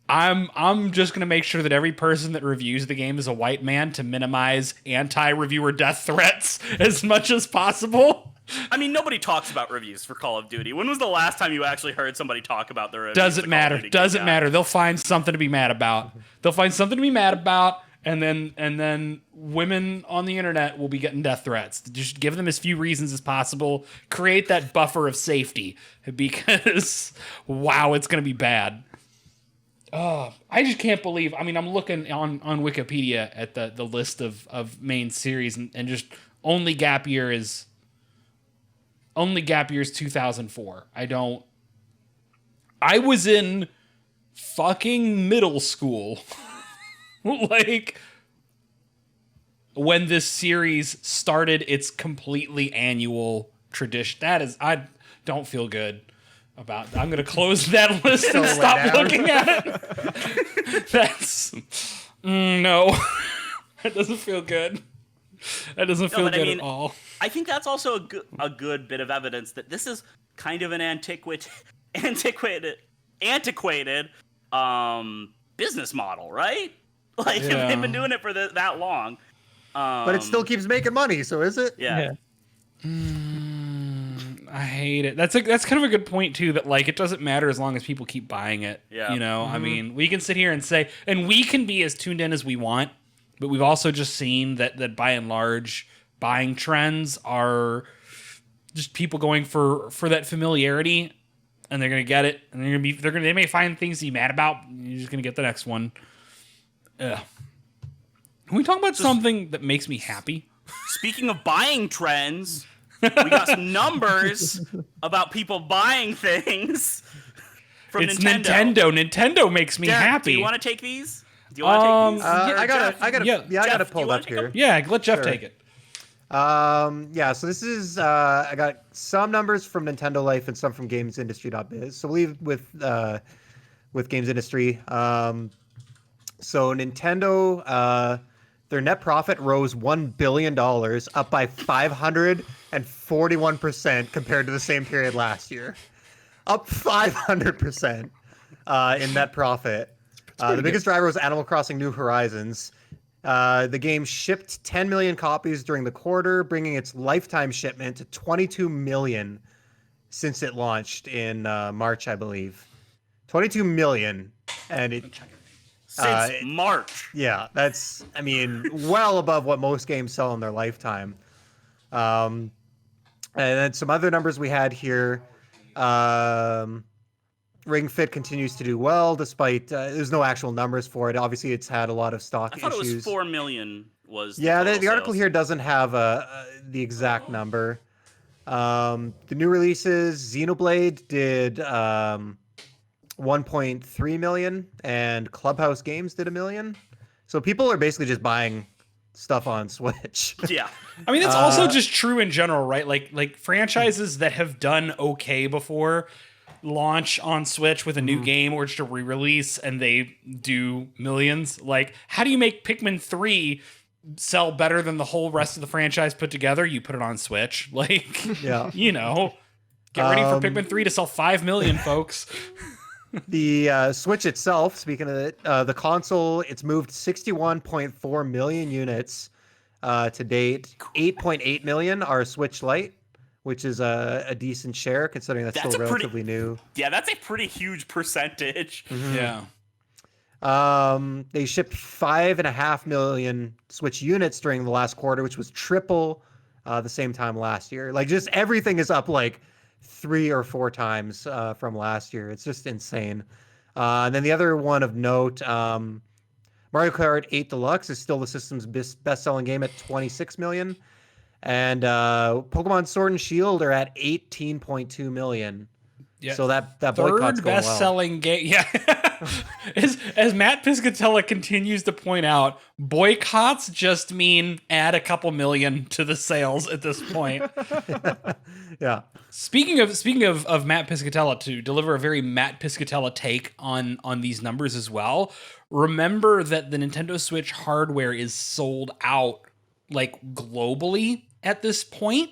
I'm just gonna make sure that every person that reviews the game is a white man to minimize anti-reviewer death threats as much as possible. I mean, nobody talks about reviews for Call of Duty. When was the last time you actually heard somebody talk about the reviews? Doesn't of Call of matter. Duty Doesn't game? matter. They'll find something to be mad about. They'll find something to be mad about, and then women on the internet will be getting death threats. Just give them as few reasons as possible. Create that buffer of safety, because wow, it's gonna be bad. Oh, I just can't believe. I mean, I'm looking on Wikipedia at the list of main series, and just only gap year is 2004. I was in fucking middle school. Like, when this series started its completely annual tradition. I don't feel good about. I'm gonna close that list and stop looking at it. That's no. That doesn't feel good. That doesn't feel good at all. I think that's also a good bit of evidence that this is kind of an antiquated business model, right? Like, if they've been doing it for that long. But it still keeps making money, so is it? Yeah. I hate it. That's kind of a good point too. That like it doesn't matter as long as people keep buying it. Yeah. You know, I mean, we can sit here and say, and we can be as tuned in as we want, but we've also just seen that by and large, buying trends are just people going for that familiarity, and they're gonna get it, and they may find things to be mad about. And you're just gonna get the next one. Ugh. Can we talk about something that makes me happy? Speaking of buying trends, we got some numbers about people buying things from Nintendo. Nintendo makes me Derek, happy. do you want to take these? Do you want to take these? I got Jeff, it pulled you up wanna here. Yeah, let Jeff Sure. take it. Yeah, so this is I got some numbers from Nintendo Life and some from GamesIndustry.biz. So we'll leave with Games Industry. So Nintendo, their net profit rose $1 billion, up by 541% compared to the same period last year. Up 500% in net profit. The biggest driver was Animal Crossing New Horizons. The game shipped 10 million copies during the quarter, bringing its lifetime shipment to 22 million since it launched in March, I believe. 22 million. And it... Since March. Yeah, that's, I mean, well above what most games sell in their lifetime. And then some other numbers we had here. Ring Fit continues to do well, despite there's no actual numbers for it. Obviously, it's had a lot of stock issues. I thought it was 4 million was the the article here doesn't have the exact number. The new releases, Xenoblade did 1.3 million, and Clubhouse Games did 1 million. So people are basically just buying stuff on Switch. Yeah. I mean, that's also just true in general, right? Like franchises that have done okay before launch on Switch with a new game or just a re-release, and they do millions. Like, how do you make Pikmin 3 sell better than the whole rest of the franchise put together? You put it on Switch. Like, Yeah. you know, get ready for Pikmin 3 to sell 5 million, folks. The Switch itself, speaking of it, the console, it's moved 61.4 million units to date. 8.8 million are Switch Lite, which is a decent share considering that's still relatively new. Yeah, that's a pretty huge percentage. Yeah. They shipped 5.5 million Switch units during the last quarter, which was triple the same time last year. Like, just everything is up like 3 or 4 times from last year. It's just insane. And then the other one of note, Mario Kart 8 Deluxe is still the system's best-selling game at 26 million. And Pokemon Sword and Shield are at 18.2 million. Yeah. So that boycott's Third going well. best-selling game. Yeah. As Matt Piscatella continues to point out, boycotts just mean add a couple million to the sales at this point. Yeah. Speaking of Matt Piscatella, to deliver a very Matt Piscatella take on these numbers as well, remember that the Nintendo Switch hardware is sold out like globally at this point,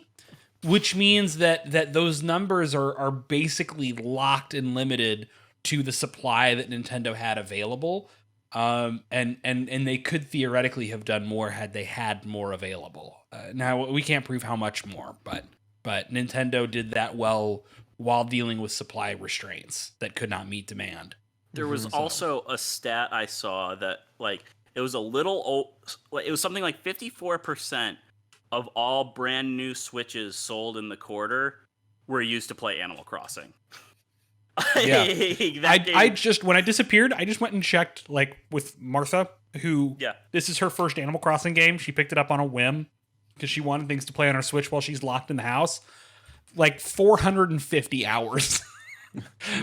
which means that those numbers are basically locked and limited to the supply that Nintendo had available. And they could theoretically have done more had they had more available. Now we can't prove how much more, but but Nintendo did that well while dealing with supply restraints that could not meet demand. There was also a stat I saw that like it was it was something like 54% of all brand new Switches sold in the quarter were used to play Animal Crossing. Yeah. That I game- just, when I disappeared, I just went and checked, like, with Martha, who, this is her first Animal Crossing game. She picked it up on a whim because she wanted things to play on her Switch while she's locked in the house. Like 450 hours.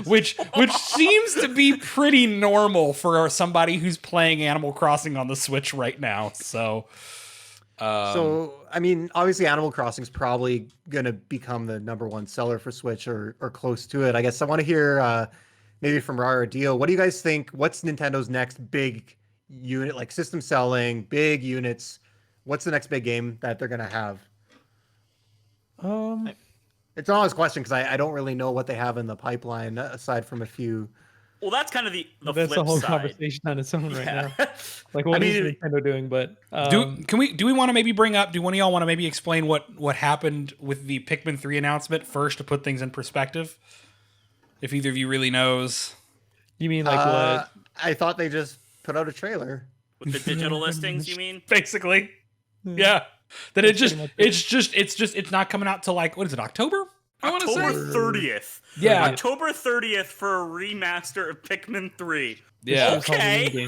which seems to be pretty normal for somebody who's playing Animal Crossing on the Switch right now. So I mean, obviously Animal Crossing is probably going to become the #1 seller for Switch or close to it. I guess I want to hear maybe from Rara or Dio. What do you guys think? What's Nintendo's next big unit, like system selling, big units? What's the next big game that they're going to have? It's an honest question because I don't really know what they have in the pipeline aside from a few. Well, that's kind of the that's flip a whole side. conversation on its own right now. Like, what is Nintendo doing? But do we want to maybe bring up? Do one of y'all want to maybe explain what happened with the Pikmin 3 announcement first to put things in perspective? If either of you really knows, you mean like what? I thought they just put out a trailer with the digital listings. You mean basically? Yeah. That it's not coming out till like, what is it, October? I want to say October 30th. Yeah. October 30th for a remaster of Pikmin 3. Yeah. Okay.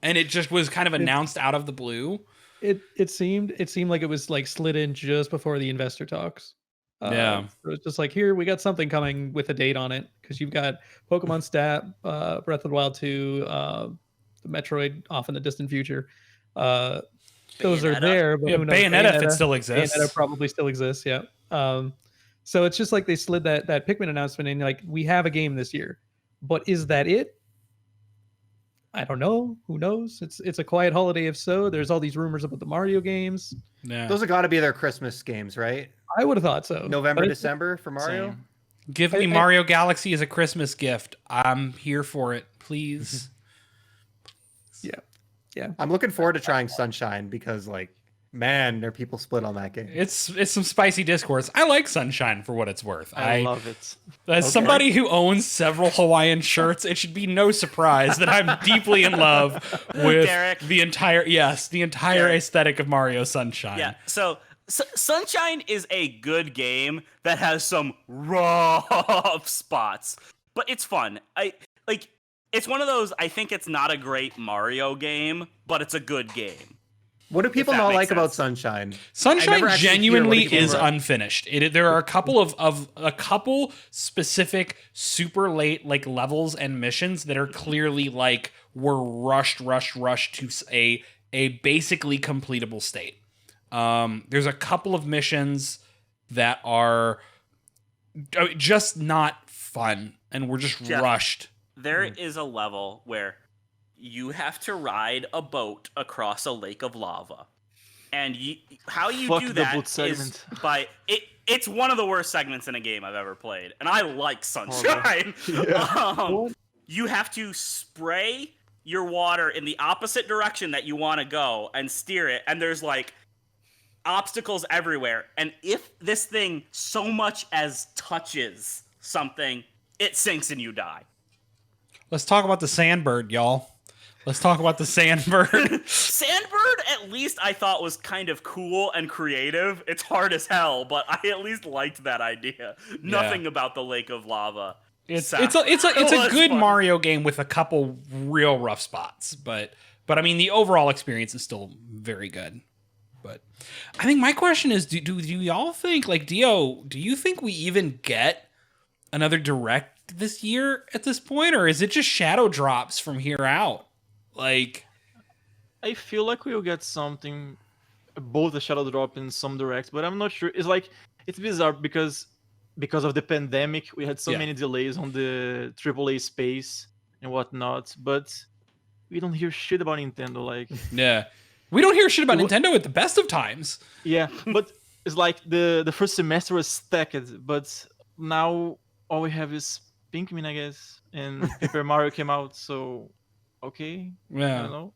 And it just was kind of announced out of the blue. It seemed like it was like slid in just before the investor talks. Yeah. So it's just like, here, we got something coming with a date on it because you've got Pokemon Stat, Breath of the Wild 2, the Metroid off in the distant future. Those are there, but who knows? Bayonetta, if it still exists. Bayonetta probably still exists, yeah. So it's just like they slid that Pikmin announcement in, like, we have a game this year. But is that it? I don't know. Who knows? It's a quiet holiday if so. There's all these rumors about the Mario games. Yeah. Those have got to be their Christmas games, right? I would have thought so. November, December for Mario? Same. Give me Mario Galaxy as a Christmas gift. I'm here for it, please. Yeah. I'm looking forward to trying Sunshine because, like, man, there are people split on that game. It's some spicy discourse. I like Sunshine for what it's worth. I love it. As somebody who owns several Hawaiian shirts, it should be no surprise that I'm deeply in love with Derek. the entire aesthetic of Mario Sunshine. Yeah. So Sunshine is a good game that has some rough spots, but it's fun. It's one of those, I think it's not a great Mario game, but it's a good game. What do people that not makes like about sense. Sunshine? Sunshine genuinely is about. unfinished. There are a couple a couple specific super late like levels and missions that are clearly like were rushed to a basically completable state. There's a couple of missions that are just not fun and were just rushed. There is a level where you have to ride a boat across a lake of lava. And how you Fuck do the that boat is segment. by... It's one of the worst segments in a game I've ever played. And I like Sunshine. You have to spray your water in the opposite direction that you want to go and steer it. And there's like obstacles everywhere. And if this thing so much as touches something, it sinks and you die. Let's talk about the Sandbird, y'all. Let's talk about the Sandbird. Sandbird, at least I thought was kind of cool and creative. It's hard as hell, but I at least liked that idea. Nothing about the Lake of Lava. It's a good fun. Mario game with a couple real rough spots, but I mean the overall experience is still very good. But I think my question is, do y'all think, like, Dio, do you think we even get another Direct this year at this point, or is it just shadow drops from here out? Like, I feel like we'll get something, both a shadow drop and some directs, but I'm not sure. It's like, it's bizarre because of the pandemic, we had so many delays on the AAA space and whatnot, but we don't hear shit about Nintendo. Like, yeah, we don't hear shit about Nintendo at the best of times. Yeah, but it's like the first semester was stacked, but now all we have is Pikmin, I guess, and Paper Mario came out, so okay. Yeah. I don't know.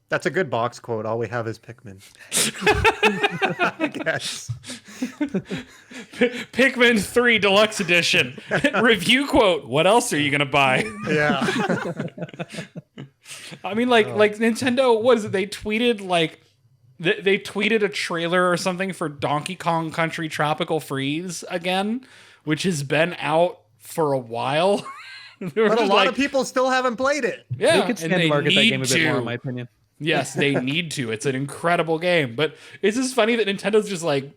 That's a good box quote. All we have is Pikmin. I guess. Pikmin 3 Deluxe Edition. Review quote, what else are you going to buy? Yeah. I mean, like Nintendo, what is it? They tweeted they tweeted a trailer or something for Donkey Kong Country Tropical Freeze again, which has been out for a while. But a lot of people still haven't played it. Yeah, They could stand to market that game a bit more, in my to. opinion. Yes, they need to. It's an incredible game. But it's just funny that Nintendo's just like,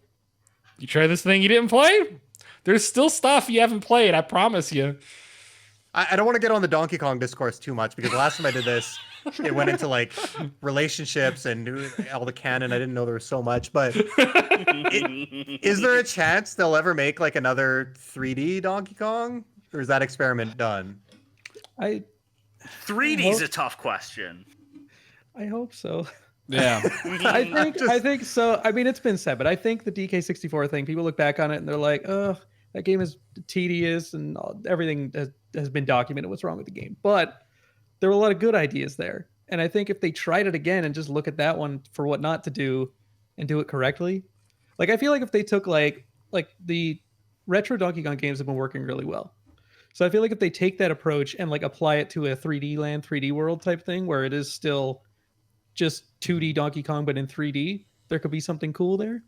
you try this thing you didn't play? There's still stuff you haven't played, I promise you. I don't want to get on the Donkey Kong discourse too much because the last time I did this, it went into like relationships and all the canon. I didn't know there was so much. But is there a chance they'll ever make like another 3D Donkey Kong? Or is that experiment done? 3D is a tough question. I hope so. Yeah. I think so. I mean, it's been said, but I think the DK64 thing, people look back on it and they're like, oh, that game is tedious and everything has been documented what's wrong with the game. But there were a lot of good ideas there. And I think if they tried it again and just look at that one for what not to do and do it correctly, like I feel like if they took like the retro Donkey Kong games have been working really well. So I feel like if they take that approach and like apply it to a 3D land, 3D world type thing where it is still just 2D Donkey Kong but in 3D, there could be something cool there.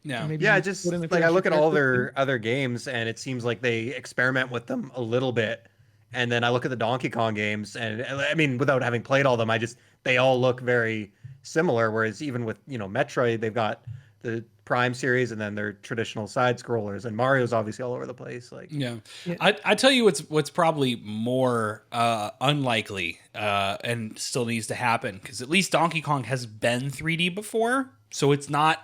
Yeah. Maybe Yeah, just put in a like I few look at all characters. their other games and it seems like they experiment with them a little bit. And then I look at the Donkey Kong games and I mean, without having played all of them, they all look very similar. Whereas even with, Metroid, they've got the Prime series and then their traditional side scrollers, and Mario's obviously all over the place. Like, Yeah. I tell you what's probably more unlikely and still needs to happen, because at least Donkey Kong has been 3D before, so it's not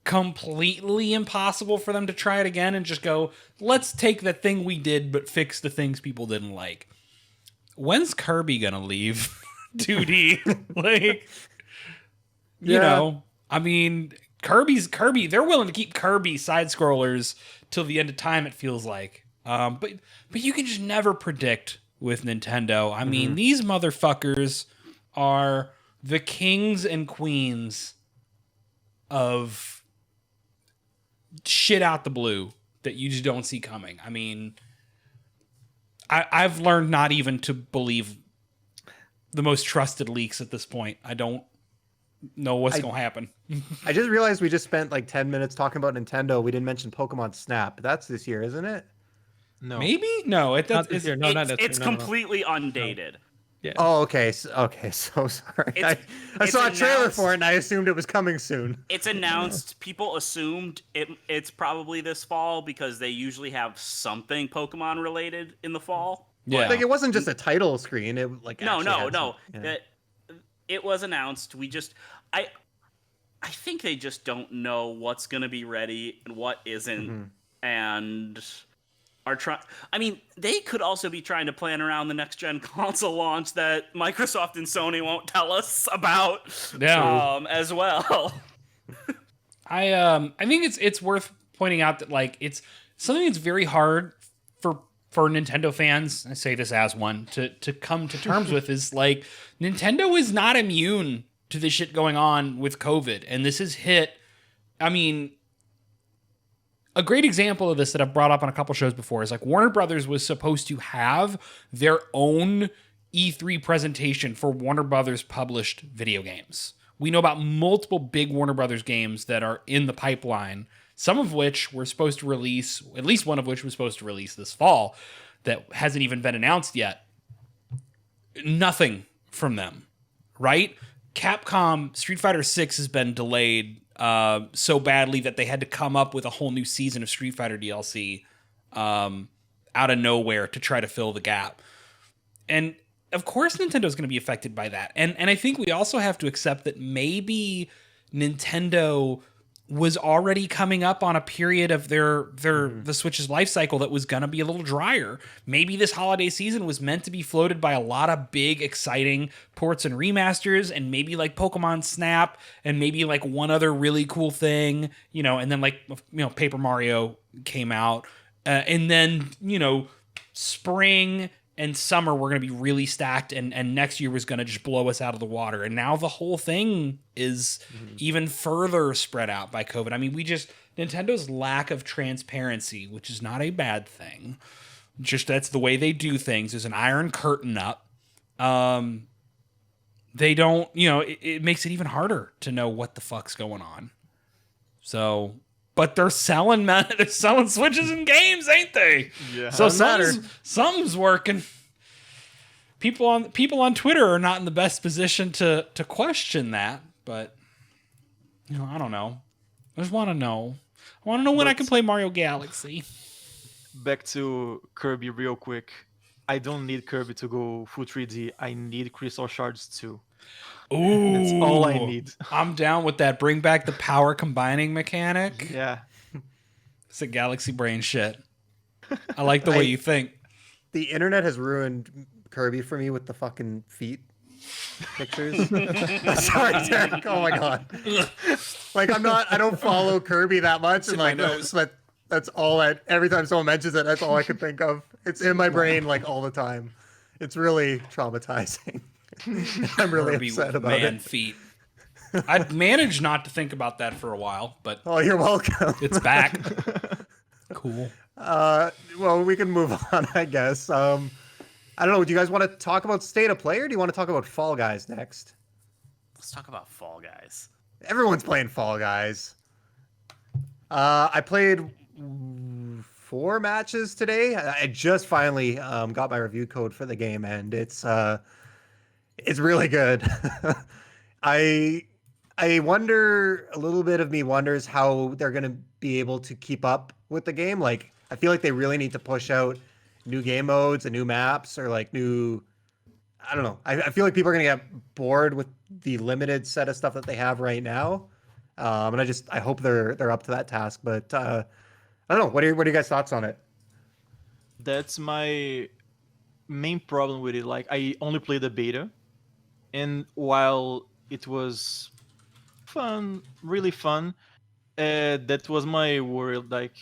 completely impossible for them to try it again and just go, let's take the thing we did but fix the things people didn't like. When's Kirby gonna leave 2D? Like, I mean, Kirby, they're willing to keep Kirby side scrollers till the end of time, it feels like. But you can just never predict with Nintendo. I mean, these motherfuckers are the kings and queens of shit out the blue that you just don't see coming. I mean, I've learned not even to believe the most trusted leaks at this point. I don't know what's going to happen. I just realized we just spent like 10 minutes talking about Nintendo. We didn't mention Pokemon Snap. That's this year, isn't it? No. Maybe? No, Not this year. No, not this year. It's No, no, no. completely undated. Yeah. Oh, okay. So sorry. I It's saw a trailer announced- for it and I assumed it was coming soon. It's announced. People assumed it's probably this fall because they usually have something Pokemon related in the fall. Yeah. Like, it wasn't just a title screen. It like No. actually had some- yeah. That it was announced. I think they just don't know what's going to be ready and what isn't, and are trying. I mean, they could also be trying to plan around the next gen console launch that Microsoft and Sony won't tell us about. Yeah. As well. I think it's worth pointing out that like it's something that's very hard for Nintendo fans, I say this as one, to come to terms with, is like Nintendo is not immune to the shit going on with COVID, and this has hit. I mean, a great example of this that I've brought up on a couple shows before is like Warner Brothers was supposed to have their own E3 presentation for Warner Brothers published video games. We know about multiple big Warner Brothers games that are in the pipeline, some of which were supposed to release, at least one of which was supposed to release this fall, that hasn't even been announced yet. Nothing from them, right? Capcom Street Fighter 6 has been delayed so badly that they had to come up with a whole new season of Street Fighter DLC out of nowhere to try to fill the gap. And of course Nintendo's going to be affected by that. And I think we also have to accept that maybe Nintendo was already coming up on a period of the Switch's life cycle that was going to be a little drier. Maybe this holiday season was meant to be floated by a lot of big, exciting ports and remasters, and maybe like Pokemon Snap, and maybe like one other really cool thing, and then like, Paper Mario came out, and then, spring and summer were going to be really stacked, and next year was going to just blow us out of the water. And now the whole thing is even further spread out by COVID. I mean, Nintendo's lack of transparency, which is not a bad thing. Just that's the way they do things. There's an iron curtain up. They don't, it makes it even harder to know what the fuck's going on. So, but they're selling Switches and games, ain't they? Yeah. So Doesn't something's working. People on Twitter are not in the best position to question that, but I don't know. I just want to know. I want to know when I can play Mario Galaxy. Back to Kirby real quick. I don't need Kirby to go full 3D. I need Crystal Shards too. Ooh, That's all I need. I'm down with that. Bring back the power combining mechanic. Yeah. It's a Galaxy brain shit. I like the way you think. The internet has ruined Kirby for me with the fucking feet pictures. Sorry, Derek. Oh my god. Like I don't follow Kirby that much, and like that's all every time someone mentions it, that's all I can think of. It's in my brain like all the time. It's really traumatizing. I'm really Kirby upset with about man it. feet. I'd managed not to think about that for a while, but Oh, you're welcome. it's back. Cool. Well, we can move on, I guess. I don't know. Do you guys want to talk about State of Play, or do you want to talk about Fall Guys next? Let's talk about Fall Guys. Everyone's playing Fall Guys. I played 4 matches today. I just finally got my review code for the game, and it's really good. I wonder, a little bit of me wonders how they're gonna be able to keep up with the game. Like, I feel like they really need to push out new game modes and new maps, or like new. I don't know. I feel like people are gonna get bored with the limited set of stuff that they have right now, and I hope they're up to that task. But I don't know. What are your guys' thoughts on it? That's my main problem with it. Like, I only played the beta, and while it was fun, really fun, that was my worry. Like,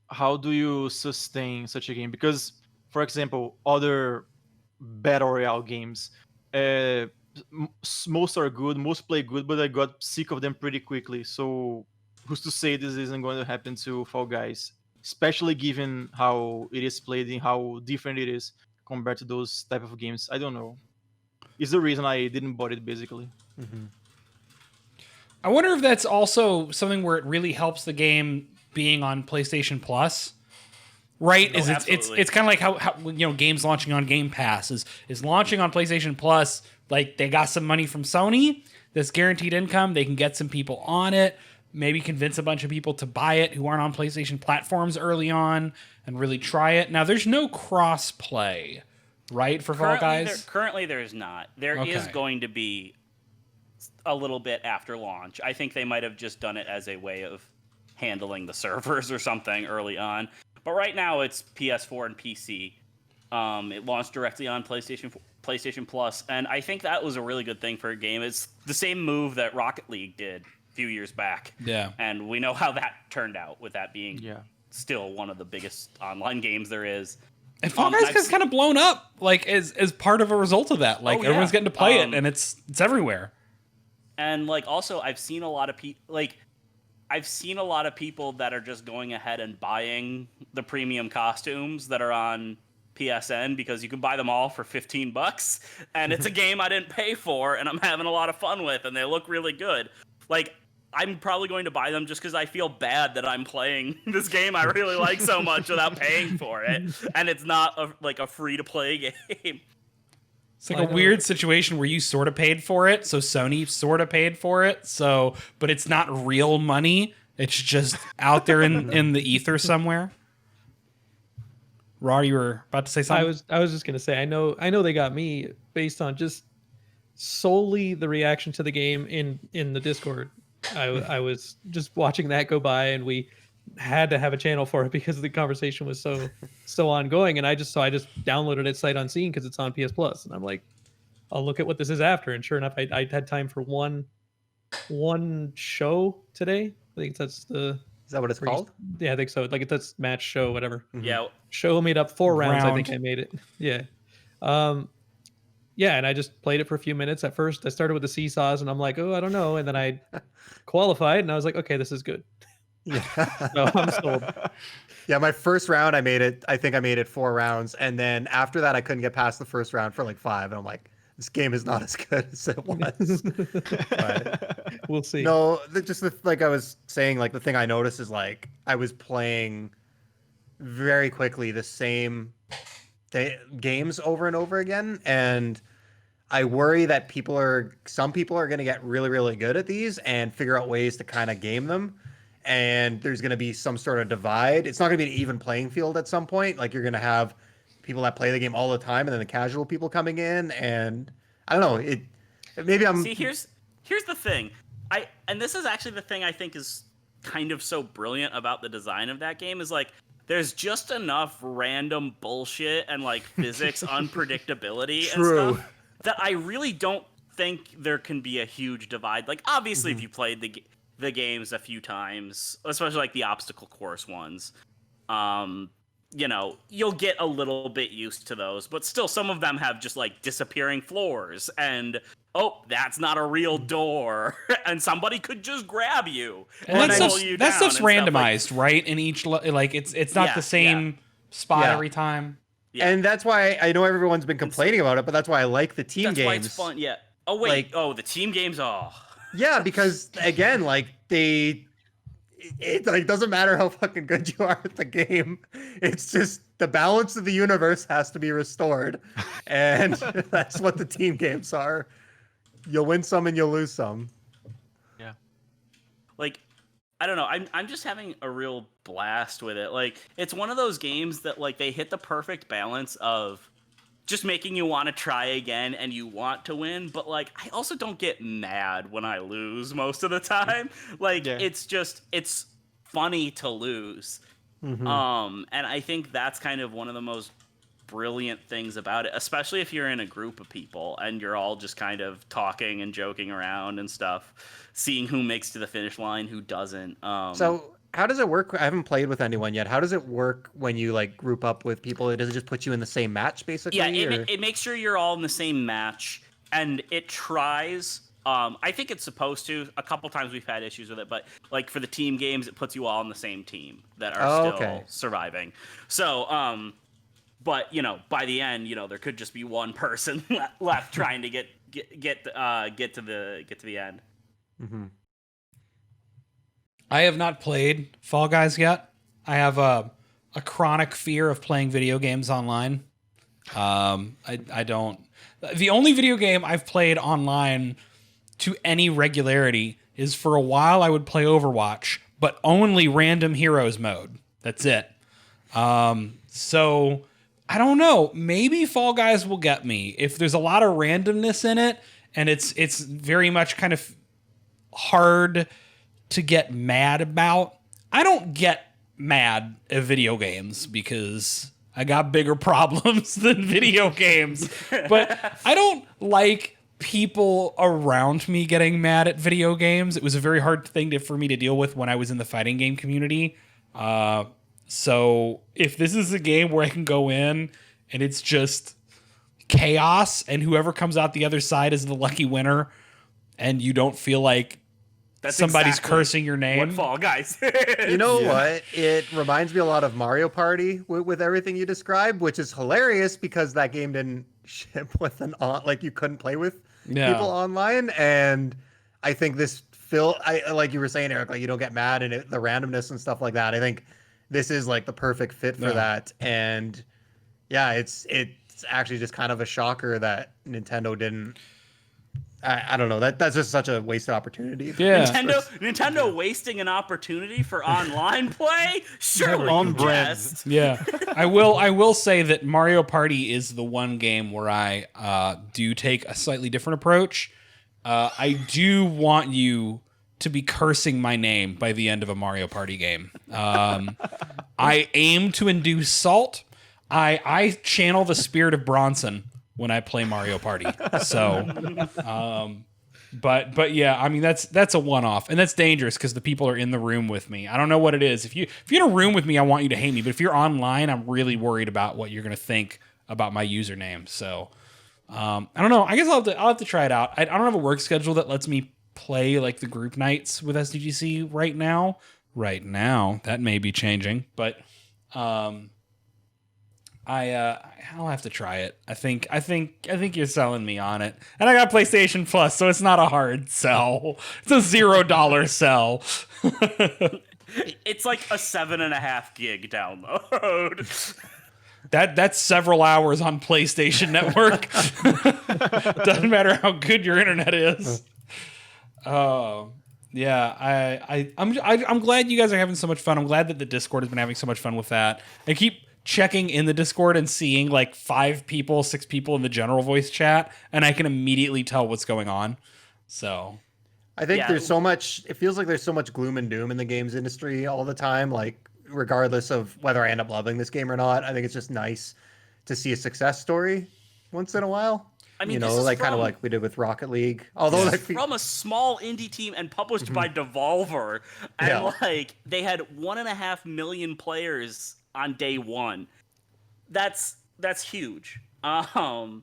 how do you sustain such a game? Because, for example, other battle royale games, most are good, most play good, but I got sick of them pretty quickly. So, who's to say this isn't going to happen to Fall Guys? Especially given how it is played and how different it is compared to those type of games. I don't know. It's the reason I didn't bought it, basically. Mm-hmm. I wonder if that's also something where it really helps the game being on PlayStation Plus. Right? No, It's kind of like how games launching on Game Pass is launching on PlayStation Plus. Like, they got some money from Sony, this guaranteed income. They can get some people on it, maybe convince a bunch of people to buy it who aren't on PlayStation platforms early on and really try it. Now, there's no cross play, right, for Fall Guys? Currently, there's not. There is Okay. going to be a little bit after launch. I think they might have just done it as a way of handling the servers or something early on. But right now, it's PS4 and PC. It launched directly on PlayStation Plus, and I think that was a really good thing for a game. It's the same move that Rocket League did a few years back. Yeah. And we know how that turned out, with that being Yeah. still one of the biggest online games there is. And Fall Guys has kind of blown up, like, as part of a result of that. Like, Oh, yeah. everyone's getting to play it, and it's everywhere. And like, also, I've seen a lot of people that are just going ahead and buying the premium costumes that are on PSN because you can buy them all for $15, and it's a game I didn't pay for, and I'm having a lot of fun with, and they look really good. Like, I'm probably going to buy them just because I feel bad that I'm playing this game I really like so much without paying for it, and it's not a free-to-play game. It's like a weird situation where you sort of paid for it, so Sony sort of paid for it, but it's not real money. It's just out there in the ether somewhere. Raw, you were about to say something? I was just gonna say, I know they got me based on just solely the reaction to the game in the Discord. I was just watching that go by, and we had to have a channel for it because the conversation was so ongoing. And I just downloaded it sight unseen because it's on PS Plus, and I'm like, I'll look at what this is after. And sure enough, I had time for one show today. I think that's the. Is that what it's called? Yeah, I think so. Like, that's match show, whatever. Yeah, Show made up 4 rounds. I Round. think I made it. Yeah. Yeah, and I just played it for a few minutes. At first, I started with the seesaws, and I'm like, oh, I don't know. And then I qualified, and I was like, okay, this is good. Yeah. So I'm sold. Yeah, my first round, I think I made it 4 rounds. And then after that, I couldn't get past the first round for like 5. And I'm like, this game is not as good as it was. But We'll see. no, like I was saying, like the thing I noticed is like I was playing very quickly the same games over and over again. And I worry that some people are going to get really, really good at these and figure out ways to kind of game them. And there's going to be some sort of divide. It's not going to be an even playing field at some point. Like you're going to have people that play the game all the time, and then the casual people coming in. And I don't know. Maybe I'm See, here's the thing. And this is actually the thing I think is kind of so brilliant about the design of that game is like there's just enough random bullshit and like physics unpredictability True. and stuff that I really don't think there can be a huge divide. Like obviously if you played the games a few times, especially like the obstacle course ones, you know, you'll get a little bit used to those, but still some of them have just like disappearing floors and oh, that's not a real door and somebody could just grab you And pull that you stuff's down and stuff like- randomized, right? In each like it's not Yeah, the same spot Yeah. every time. Yeah. And that's why I know everyone's been complaining about it, but that's why I like the team That's games. why it's fun, yeah. Oh wait, Like- the team games, oh. Yeah, because again, like it like doesn't matter how fucking good you are at the game. It's just the balance of the universe has to be restored, and that's what the team games are. You'll win some and you'll lose some. Like I don't know, I'm just having a real blast with it. Like it's one of those games that like they hit the perfect balance of just making you want to try again and you want to win, but like I also don't get mad when I lose most of the time. Like Yeah. it's funny to lose. Mhm. And I think that's kind of one of the most brilliant things about it, especially if you're in a group of people and you're all just kind of talking and joking around and stuff, seeing who makes to the finish line, who doesn't. So how does it work? I haven't played with anyone yet. How does it work when you like group up with people? Does it just put you in the same match basically? yeah, or- it makes sure you're all in the same match, and it tries. I think it's supposed to. A couple times we've had issues with it, but like for the team games, it puts you all on the same team that are still okay. surviving. So, but you know, by the end, you know, there could just be one person left trying to get to the end. Mhm. I have not played Fall Guys yet. I have a chronic fear of playing video games online. I don't. The only video game I've played online to any regularity is for a while I would play Overwatch, but only random heroes mode. That's it. So I don't know. Maybe Fall Guys will get me if there's a lot of randomness in it, and it's very much kind of hard to get mad about. I don't get mad at video games because I got bigger problems than video games. But I don't like people around me getting mad at video games. It was a very hard thing for me to deal with when I was in the fighting game community. So if this is a game where I can go in and it's just chaos and whoever comes out the other side is the lucky winner and you don't feel like That's somebody's exactly cursing your name. What Fall Guys? You know what? It reminds me a lot of Mario Party with everything you described, which is hilarious because that game didn't ship with like you couldn't play with people online, and I think this like you were saying, Eric, like you don't get mad and the randomness and stuff like that. I think this is like the perfect fit for that, and yeah, it's actually just kind of a shocker that Nintendo didn't. I don't know. That's just such a wasted opportunity. Yeah. Nintendo wasting an opportunity for online play? Surely On you brand. jest. Yeah, I will say that Mario Party is the one game where I do take a slightly different approach. I do want you to be cursing my name by the end of a Mario Party game. I aim to induce salt. I channel the spirit of Bronson when I play Mario Party. So, but yeah, I mean that's a one-off, and that's dangerous because the people are in the room with me. I don't know what it is. If you're in a room with me, I want you to hate me. But if you're online, I'm really worried about what you're gonna think about my username. So I don't know. I guess I'll have to try it out. I don't have a work schedule that lets me play like the group nights with SDGC right now. Right now, that may be changing, but I'll have to try it. I think you're selling me on it, and I got PlayStation Plus, so it's not a hard sell. It's a $0 sell. It's like a 7.5 gig download. That's several hours on PlayStation Network. Doesn't matter how good your internet is. Yeah, I'm glad you guys are having so much fun. I'm glad that the Discord has been having so much fun with that. I keep checking in the Discord and seeing like 6 people in the general voice chat, and I can immediately tell what's going on. So I think Yeah. there's so much. It feels like there's so much gloom and doom in the games industry all the time. Like regardless of whether I end up loving this game or not, I think it's just nice to see a success story once in a while. I mean, you this know, is like kind of from- like we did with Rocket League. Although Yeah. I feel, From a small indie team and published by Devolver, and Yeah. like they had 1.5 million players on day one. That's huge. And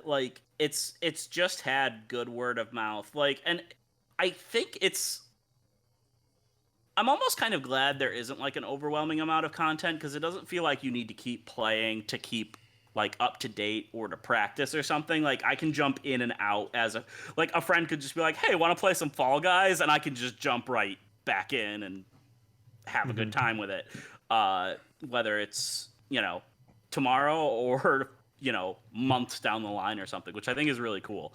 like it's just had good word of mouth. Like, and I think I'm almost kind of glad there isn't like an overwhelming amount of content, because it doesn't feel like you need to keep playing to keep like up to date or to practice or something. Like I can jump in and out as a friend could just be like, "Hey, want to play some Fall Guys?" and I can just jump right back in and have a good time with it. Whether it's, tomorrow or, months down the line or something, which I think is really cool.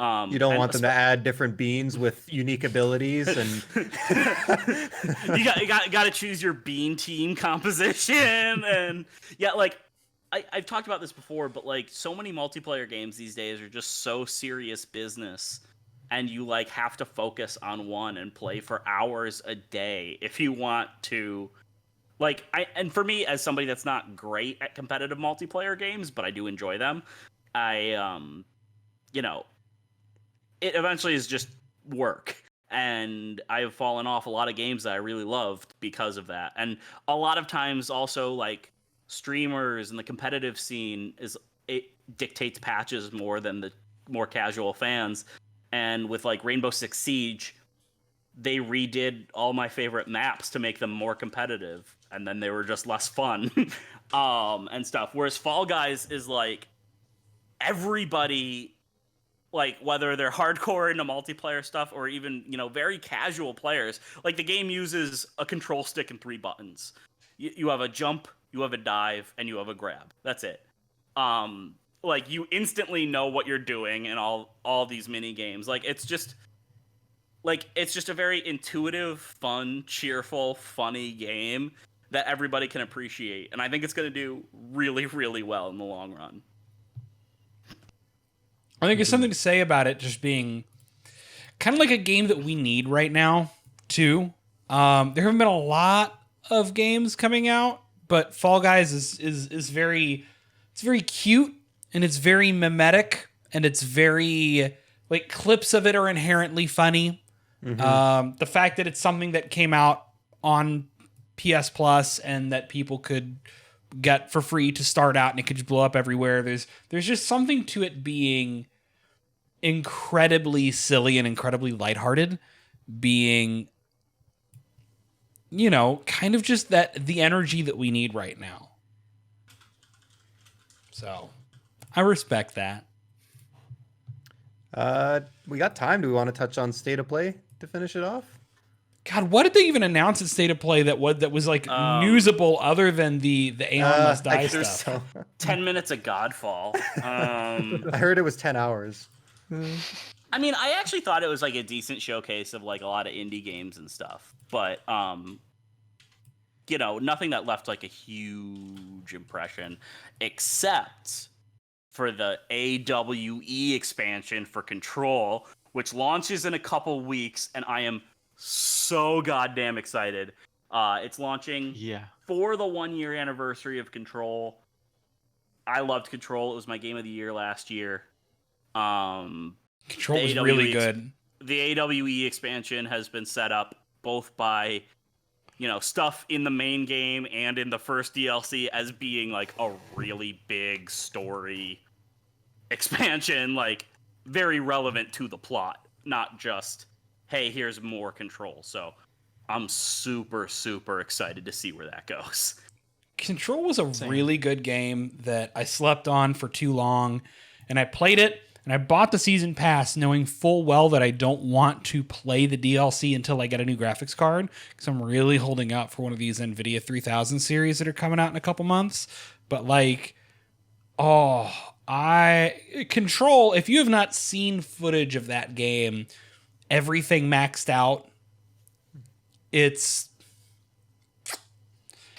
you don't and want them to add different beans with unique abilities, and you got to choose your bean team composition. And yeah, like I've talked about this before, but like so many multiplayer games these days are just so serious business, and you like have to focus on one and play for hours a day if you want to. Like and for me, as somebody that's not great at competitive multiplayer games, but I do enjoy them, it eventually is just work. And I've fallen off a lot of games that I really loved because of that. And a lot of times also like streamers and the competitive scene it dictates patches more than the more casual fans. And with like Rainbow Six Siege, they redid all my favorite maps to make them more competitive, and then they were just less fun. And stuff. Whereas Fall Guys is like everybody, like whether they're hardcore into multiplayer stuff or even, very casual players, like the game uses a control stick and 3 buttons. You have a jump, you have a dive, and you have a grab. That's it. Like you instantly know what you're doing in all these mini games. Like it's just a very intuitive, fun, cheerful, funny game that everybody can appreciate. And I think it's going to do really, really well in the long run. I think there's something to say about it just being kind of like a game that we need right now, too. There haven't been a lot of games coming out, but Fall Guys is very cute, and it's very mimetic, and it's very like clips of it are inherently funny. The fact that it's something that came out on PS Plus and that people could get for free to start out, and it could just blow up everywhere. There's just something to it being incredibly silly and incredibly lighthearted, being, kind of just the energy that we need right now. So I respect that. we got time. Do we want to touch on State of Play to finish it off? God, what did they even announce at State of Play that was like newsable other than the Aeon Must Die there's stuff? 10 minutes of Godfall. I heard it was 10 hours. I mean, I actually thought it was like a decent showcase of like a lot of indie games and stuff, but nothing that left like a huge impression, except for the AWE expansion for Control, which launches in a couple weeks, and I am so goddamn excited. It's launching for the 1-year anniversary of Control. I loved Control. It was my game of the year last year. Control was really good. The AWE expansion has been set up both by stuff in the main game and in the first DLC as being like a really big story expansion, like very relevant to the plot, not just, hey, here's more control. So I'm super, super excited to see where that goes. Control was a really good game that I slept on for too long, and I played it, and I bought the season pass knowing full well that I don't want to play the DLC until I get a new graphics card, because I'm really holding out for one of these NVIDIA 3000 series that are coming out in a couple months. But like, Control, if you have not seen footage of that game, everything maxed out,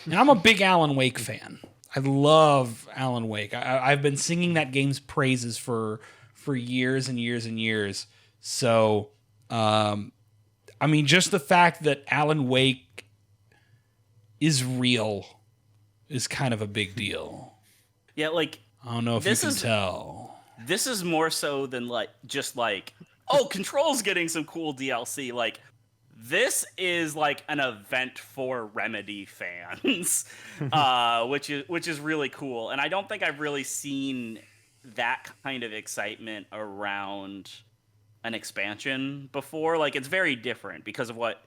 and I'm a big Alan Wake fan. I love Alan Wake. I've been singing that game's praises for years and years and years. So, I mean, just the fact that Alan Wake is real is kind of a big deal. Yeah, like, I don't know if you can tell. This is more so than just oh, Control's getting some cool DLC. Like, this is like an event for Remedy fans, which is really cool. And I don't think I've really seen that kind of excitement around an expansion before. Like, it's very different because of what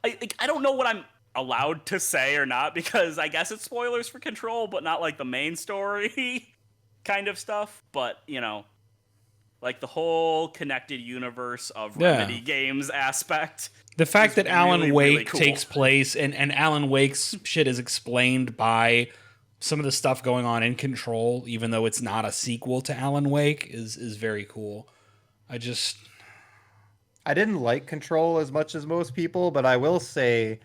I don't know what I'm allowed to say or not, because I guess it's spoilers for Control, but not like the main story kind of stuff. But like the whole connected universe of Remedy games aspect. The fact that Alan Wake really cool. takes place and Alan Wake's shit is explained by some of the stuff going on in Control, even though it's not a sequel to Alan Wake, is very cool. I didn't like Control as much as most people, but I will say,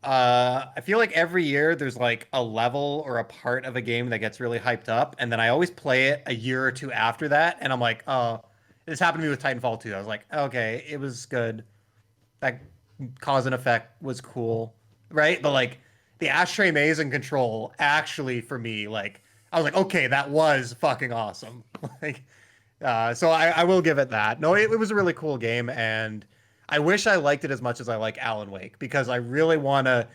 I feel like every year there's like a level or a part of a game that gets really hyped up, and then I always play it a year or two after that, and I'm like, oh, this happened to me with Titanfall 2. I was like, okay, it was good. That cause and effect was cool, right? But like the Ashtray Maze and Control, actually, for me, like I was like, okay, that was fucking awesome. Like, so I will give it that. No, it was a really cool game, and I wish I liked it as much as I like Alan Wake, because I really want to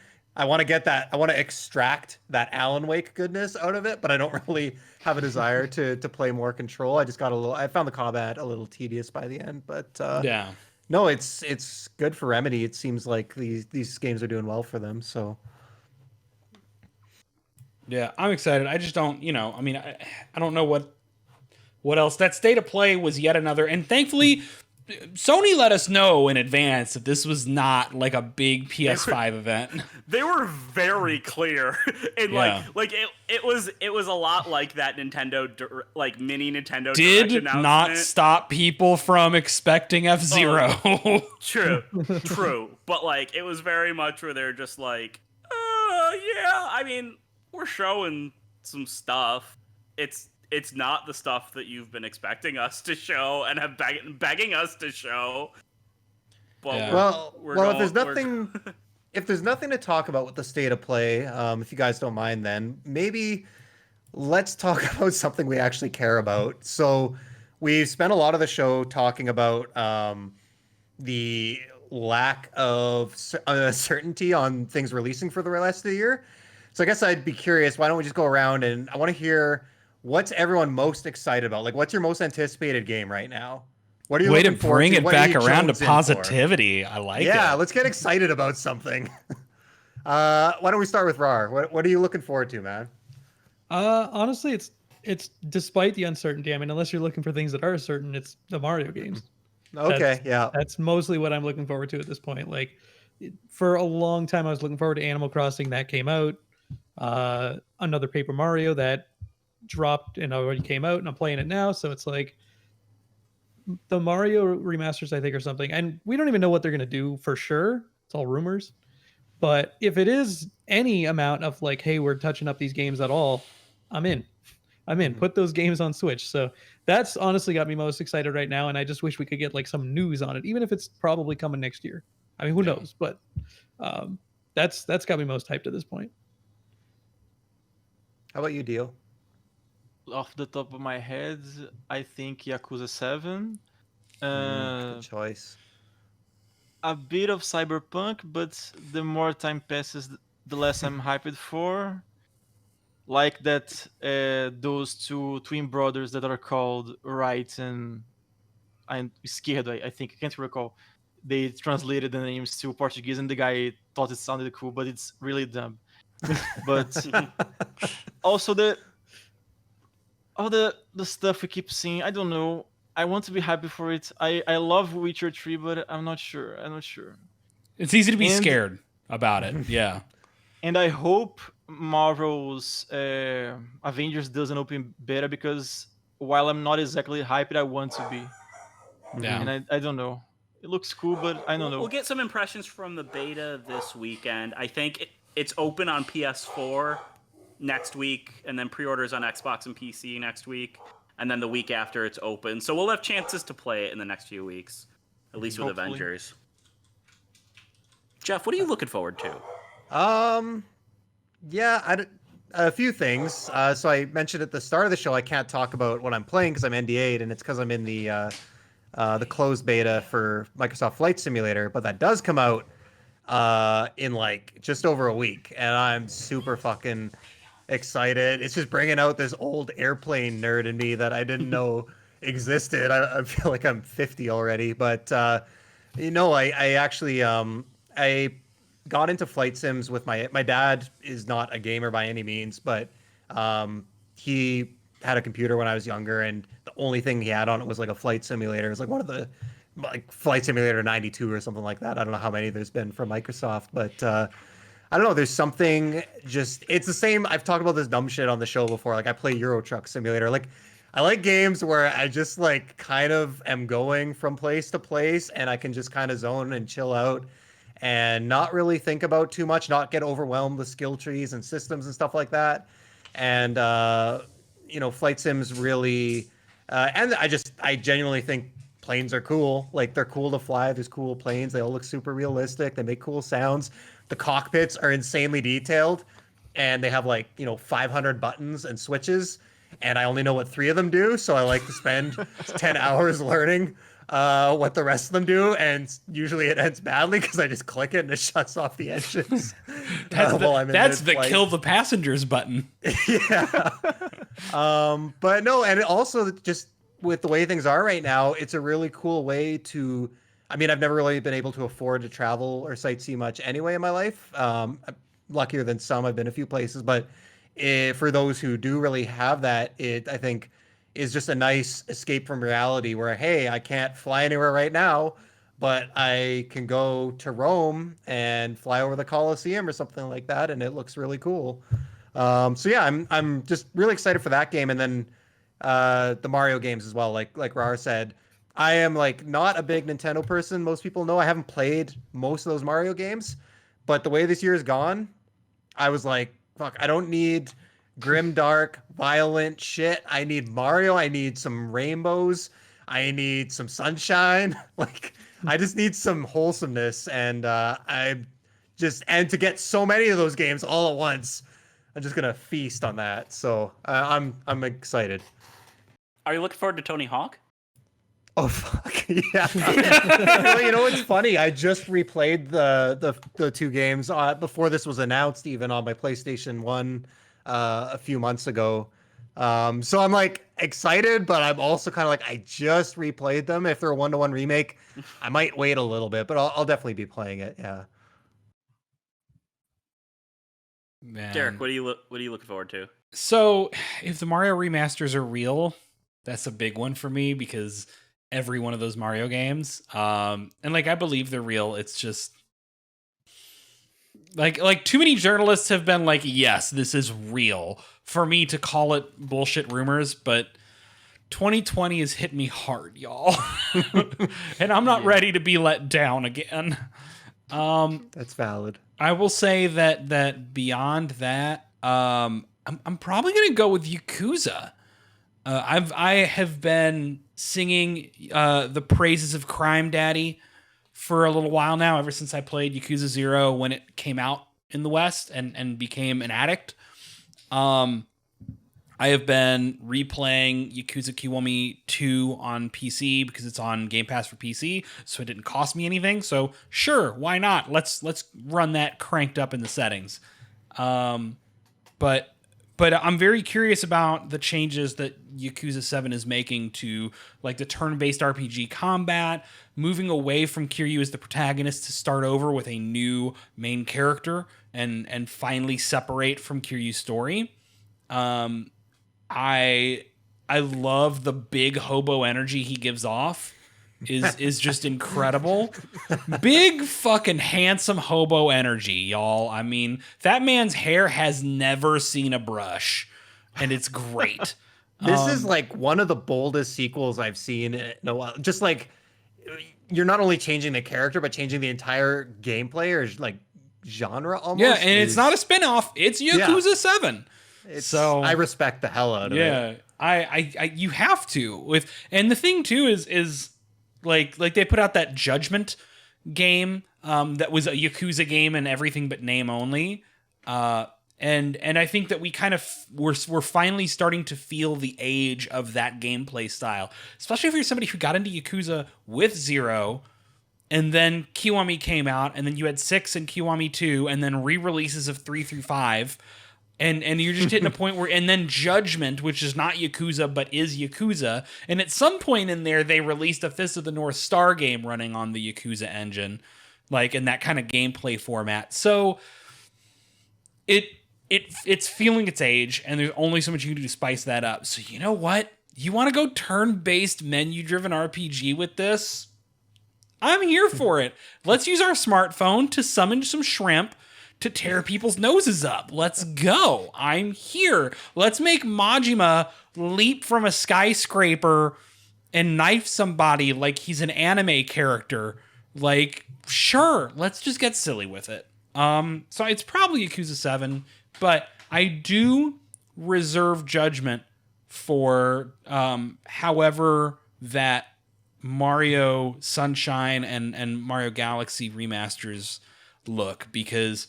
get that. I want to extract that Alan Wake goodness out of it, but I don't really have a desire to play more Control. I just got I found the combat a little tedious by the end, but yeah. No, it's good for Remedy. It seems like these games are doing well for them. So yeah, I'm excited. I just don't, I mean, I don't know what else. That State of Play was yet another, and thankfully Sony let us know in advance that this was not like a big PS5 event. They were very clear, and like it was a lot like that Nintendo like mini Nintendo did Direct not announcement. stop people from expecting F-Zero. True, but like it was very much where they're just like, yeah, I mean, we're showing some stuff. It's not the stuff that you've been expecting us to show and have begging us to show. But yeah. if there's nothing to talk about with the State of Play, if you guys don't mind, then maybe let's talk about something we actually care about. So we've spent a lot of the show talking about the lack of certainty on things releasing for the rest of the year. So I guess I'd be curious, why don't we just go around, and I want to hear, what's everyone most excited about? Like, what's your most anticipated game right now? What are you looking forward to? Bring it What are back you around to jonesing positivity. I like it. Yeah, let's get excited about something. Why don't we start with Rar? What are you looking forward to, man? Honestly, it's despite the uncertainty. I mean, unless you're looking for things that are certain, it's the Mario games. Okay, That's mostly what I'm looking forward to at this point. Like, for a long time, I was looking forward to Animal Crossing. That came out. Another Paper Mario that dropped and already came out, and I'm playing it now. So it's like the Mario remasters, I think, or something. And we don't even know what they're going to do for sure. It's all rumors. But if it is any amount of like, hey, we're touching up these games at all, I'm in. Put those games on Switch. So that's honestly got me most excited right now. And I just wish we could get like some news on it, even if it's probably coming next year. I mean, who knows? But that's got me most hyped at this point. How about you, Deal? Off the top of my head, I think Yakuza 7. Good choice. a bit of Cyberpunk, but the more time passes, the less I'm hyped for. Like that, those two twin brothers that are called Wright and I'm scared. I think I can't recall. They translated the names to Portuguese, and the guy thought it sounded cool, but it's really dumb. But also all the stuff we keep seeing, I don't know. I want to be happy for it. I love Witcher 3, but I'm not sure. I'm not sure. It's easy to be And scared about it. Yeah. and I hope Marvel's Avengers doesn't open beta because while I'm not exactly hyped, I want to be. Yeah. And I don't know. It looks cool, but I don't know. We'll get some impressions from the beta this weekend. I think it's open on PS4 next week, and then pre-orders on Xbox and PC next week, and then the week after it's open. So we'll have chances to play it in the next few weeks, at least with Hopefully. Avengers. Jeff, what are you looking forward to? Yeah, a few things. So I mentioned at the start of the show I can't talk about what I'm playing because I'm NDA'd, and it's because I'm in the closed beta for Microsoft Flight Simulator. But that does come out in like just over a week, and I'm super fucking excited. It's just bringing out this old airplane nerd in me that I didn't know existed. I feel like I'm 50 already, but I actually I got into flight sims with my dad is not a gamer by any means, but he had a computer when I was younger, and the only thing he had on it was like a flight simulator. It was like one of the like Flight Simulator 92 or something like that. I don't know how many there's been from Microsoft, but I don't know. There's something just, it's the same. I've talked about this dumb shit on the show before. Like I play Euro Truck Simulator. Like I like games where I just like kind of am going from place to place and I can just kind of zone and chill out and not really think about too much, not get overwhelmed with skill trees and systems and stuff like that. And, flight sims really, and I genuinely think planes are cool. Like they're cool to fly. There's cool planes. They all look super realistic. They make cool sounds. The cockpits are insanely detailed and they have 500 buttons and switches. And I only know what 3 of them do. So I like to spend 10 hours learning what the rest of them do. And usually it ends badly because I just click it and it shuts off the engines. That's the kill the passengers button. Yeah. But no, and it also just with the way things are right now, it's a really cool way to. I mean, I've never really been able to afford to travel or sightsee much anyway in my life. I'm luckier than some. I've been a few places, but for those who do really have that, it I think is just a nice escape from reality. Where hey, I can't fly anywhere right now, but I can go to Rome and fly over the Colosseum or something like that, and it looks really cool. So yeah, I'm just really excited for that game, and then the Mario games as well. Like Rar said, I am not a big Nintendo person. Most people know I haven't played most of those Mario games, but the way this year has gone, I was like, fuck, I don't need grim, dark, violent shit. I need Mario. I need some rainbows. I need some sunshine. I just need some wholesomeness, and and to get so many of those games all at once, I'm just gonna feast on that. So I'm excited. Are you looking forward to Tony Hawk? Oh fuck yeah! It's funny. I just replayed the 2 games before this was announced, even on my PlayStation 1 a few months ago. So I'm excited, but I'm also kind of I just replayed them. If they're a 1-to-1 remake, I might wait a little bit, but I'll definitely be playing it. Yeah. Man. Derek, what are you looking forward to? So, if the Mario remasters are real, that's a big one for me because every one of those Mario games, and I believe they're real. It's just like too many journalists have been yes, this is real for me to call it bullshit rumors, but 2020 has hit me hard, y'all. And I'm not ready to be let down again. That's valid. I will say that beyond that, I'm probably gonna go with Yakuza. I have been singing the praises of Crime Daddy for a little while now, ever since I played Yakuza 0 when it came out in the West and became an addict. I have been replaying Yakuza Kiwami 2 on PC because it's on Game Pass for PC, so it didn't cost me anything. So sure, why not? Let's run that cranked up in the settings. But I'm very curious about the changes that Yakuza 7 is making to like the turn-based RPG combat, moving away from Kiryu as the protagonist to start over with a new main character and finally separate from Kiryu's story. I love the big hobo energy he gives off. Is just incredible. Big fucking handsome hobo energy, y'all. I mean, that man's hair has never seen a brush, and it's great. This is like one of the boldest sequels I've seen in a while. Just like you're not only changing the character, but changing the entire gameplay or like genre almost. Yeah, and it's not a spin-off. It's Yakuza 7. So I respect the hell out of it. Yeah, I you have to. And the thing too is like they put out that Judgment game that was a Yakuza game and everything but name only. And I think that we kind of we're finally starting to feel the age of that gameplay style, especially if you're somebody who got into Yakuza with 0, and then Kiwami came out, and then you had 6 and Kiwami 2, and then re-releases of 3 through 5. And you're just hitting a point where, and then Judgment, which is not Yakuza, but is Yakuza. And at some point in there, they released a Fist of the North Star game running on the Yakuza engine, like in that kind of gameplay format. So it's feeling its age, and there's only so much you can do to spice that up. So you know what? You want to go turn-based, menu-driven RPG with this? I'm here for it. Let's use our smartphone to summon some shrimp to tear people's noses up. Let's go. I'm here. Let's make Majima leap from a skyscraper and knife somebody like he's an anime character. Like, sure, let's just get silly with it. So it's probably Yakuza 7, but I do reserve judgment for however that Mario Sunshine and Mario Galaxy remasters look, because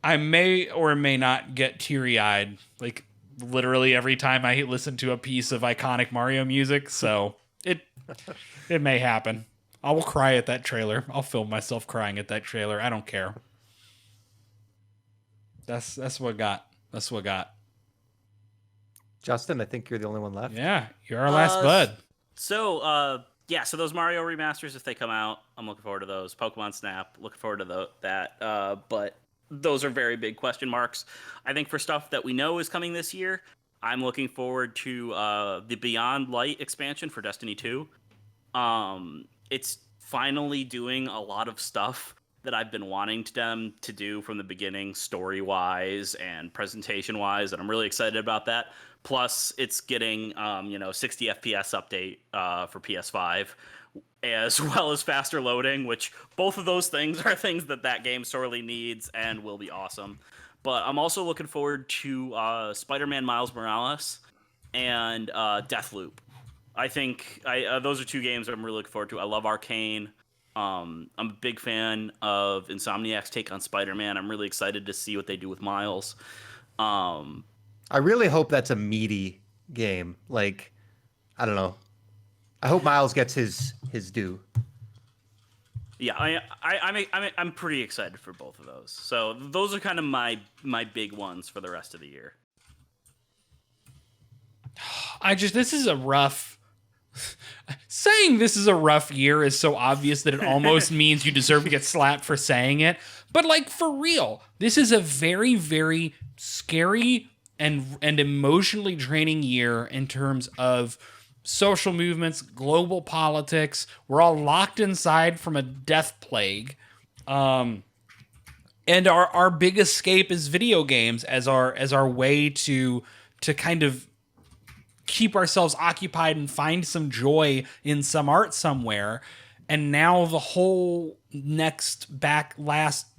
I may or may not get teary-eyed, like literally every time I listen to a piece of iconic Mario music. So it may happen. I will cry at that trailer. I'll film myself crying at that trailer. I don't care. That's what got. That's what got. Justin, I think you're the only one left. Yeah, you're our last bud. So those Mario remasters, if they come out, I'm looking forward to those. Pokemon Snap, looking forward to that. But those are very big question marks. I think for stuff that we know is coming this year, I'm looking forward to the Beyond Light expansion for Destiny 2. It's finally doing a lot of stuff that I've been wanting them to do from the beginning, story-wise and presentation-wise, and I'm really excited about that. Plus, it's getting 60 FPS update for PS5, as well as faster loading, which both of those things are things that game sorely needs and will be awesome. But I'm also looking forward to Spider-Man Miles Morales and Deathloop. I think those are two games that I'm really looking forward to. I love Arcane. I'm a big fan of Insomniac's take on Spider-Man. I'm really excited to see what they do with Miles. I really hope that's a meaty game. Like, I don't know. I hope Miles gets his due. Yeah, I'm pretty excited for both of those. So those are kind of my big ones for the rest of the year. This is a rough. Saying this is a rough year is so obvious that it almost means you deserve to get slapped for saying it. But like, for real, this is a very, very scary and emotionally draining year in terms of social movements, global politics. We're all locked inside from a death plague. And our big escape is video games as our way to kind of keep ourselves occupied and find some joy in some art somewhere. And now the whole last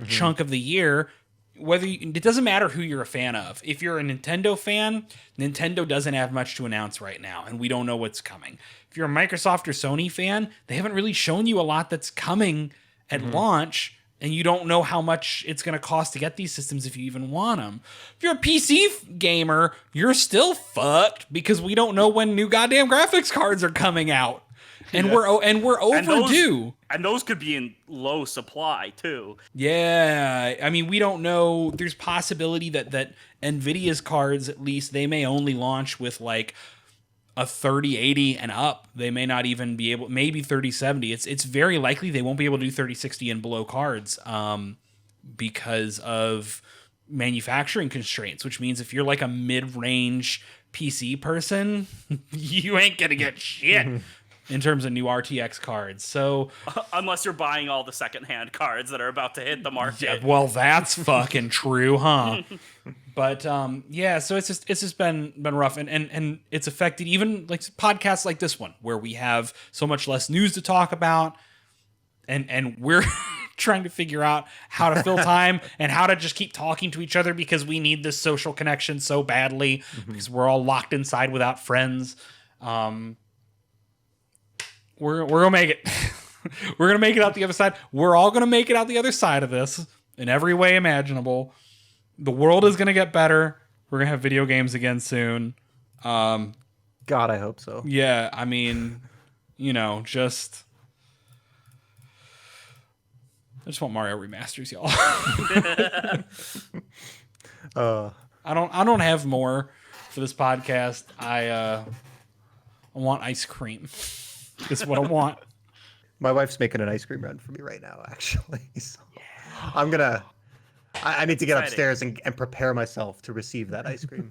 chunk of the year, it doesn't matter who you're a fan of. If you're a Nintendo fan, Nintendo doesn't have much to announce right now, and we don't know what's coming. If you're a Microsoft or Sony fan, they haven't really shown you a lot that's coming at launch, and you don't know how much it's going to cost to get these systems if you even want them. If you're a PC gamer, you're still fucked because we don't know when new goddamn graphics cards are coming out. And we're overdue. And those could be in low supply too. Yeah, I mean, we don't know. There's possibility that Nvidia's cards, at least, they may only launch with like a 3080 and up. They may not even be able, maybe 3070. It's very likely they won't be able to do 3060 and below cards because of manufacturing constraints, which means if you're like a mid-range PC person, you ain't gonna get shit in terms of new RTX cards. So Unless you're buying all the secondhand cards that are about to hit the market. yeah, well, that's fucking true, huh? But yeah, so it's just been rough, and it's affected even like podcasts like this one where we have so much less news to talk about, and we're trying to figure out how to fill time and how to just keep talking to each other because we need this social connection so badly because we're all locked inside without friends. We're gonna make it. We're gonna make it out the other side. We're all gonna make it out the other side of this in every way imaginable. The world is gonna get better. We're gonna have video games again soon. God, I hope so. Yeah, I mean, just I just want Mario remasters, y'all. I don't have more for this podcast. I want ice cream. Is what I want. My wife's making an ice cream run for me right now, actually. So I need to get upstairs and prepare myself to receive that ice cream.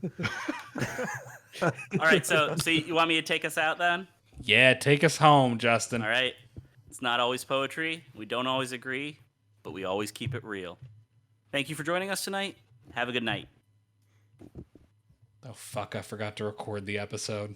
All right, so you want me to take us out then? Yeah, take us home, Justin. All right. It's not always poetry. We don't always agree, but we always keep it real. Thank you for joining us tonight. Have a good night. Oh, fuck, I forgot to record the episode.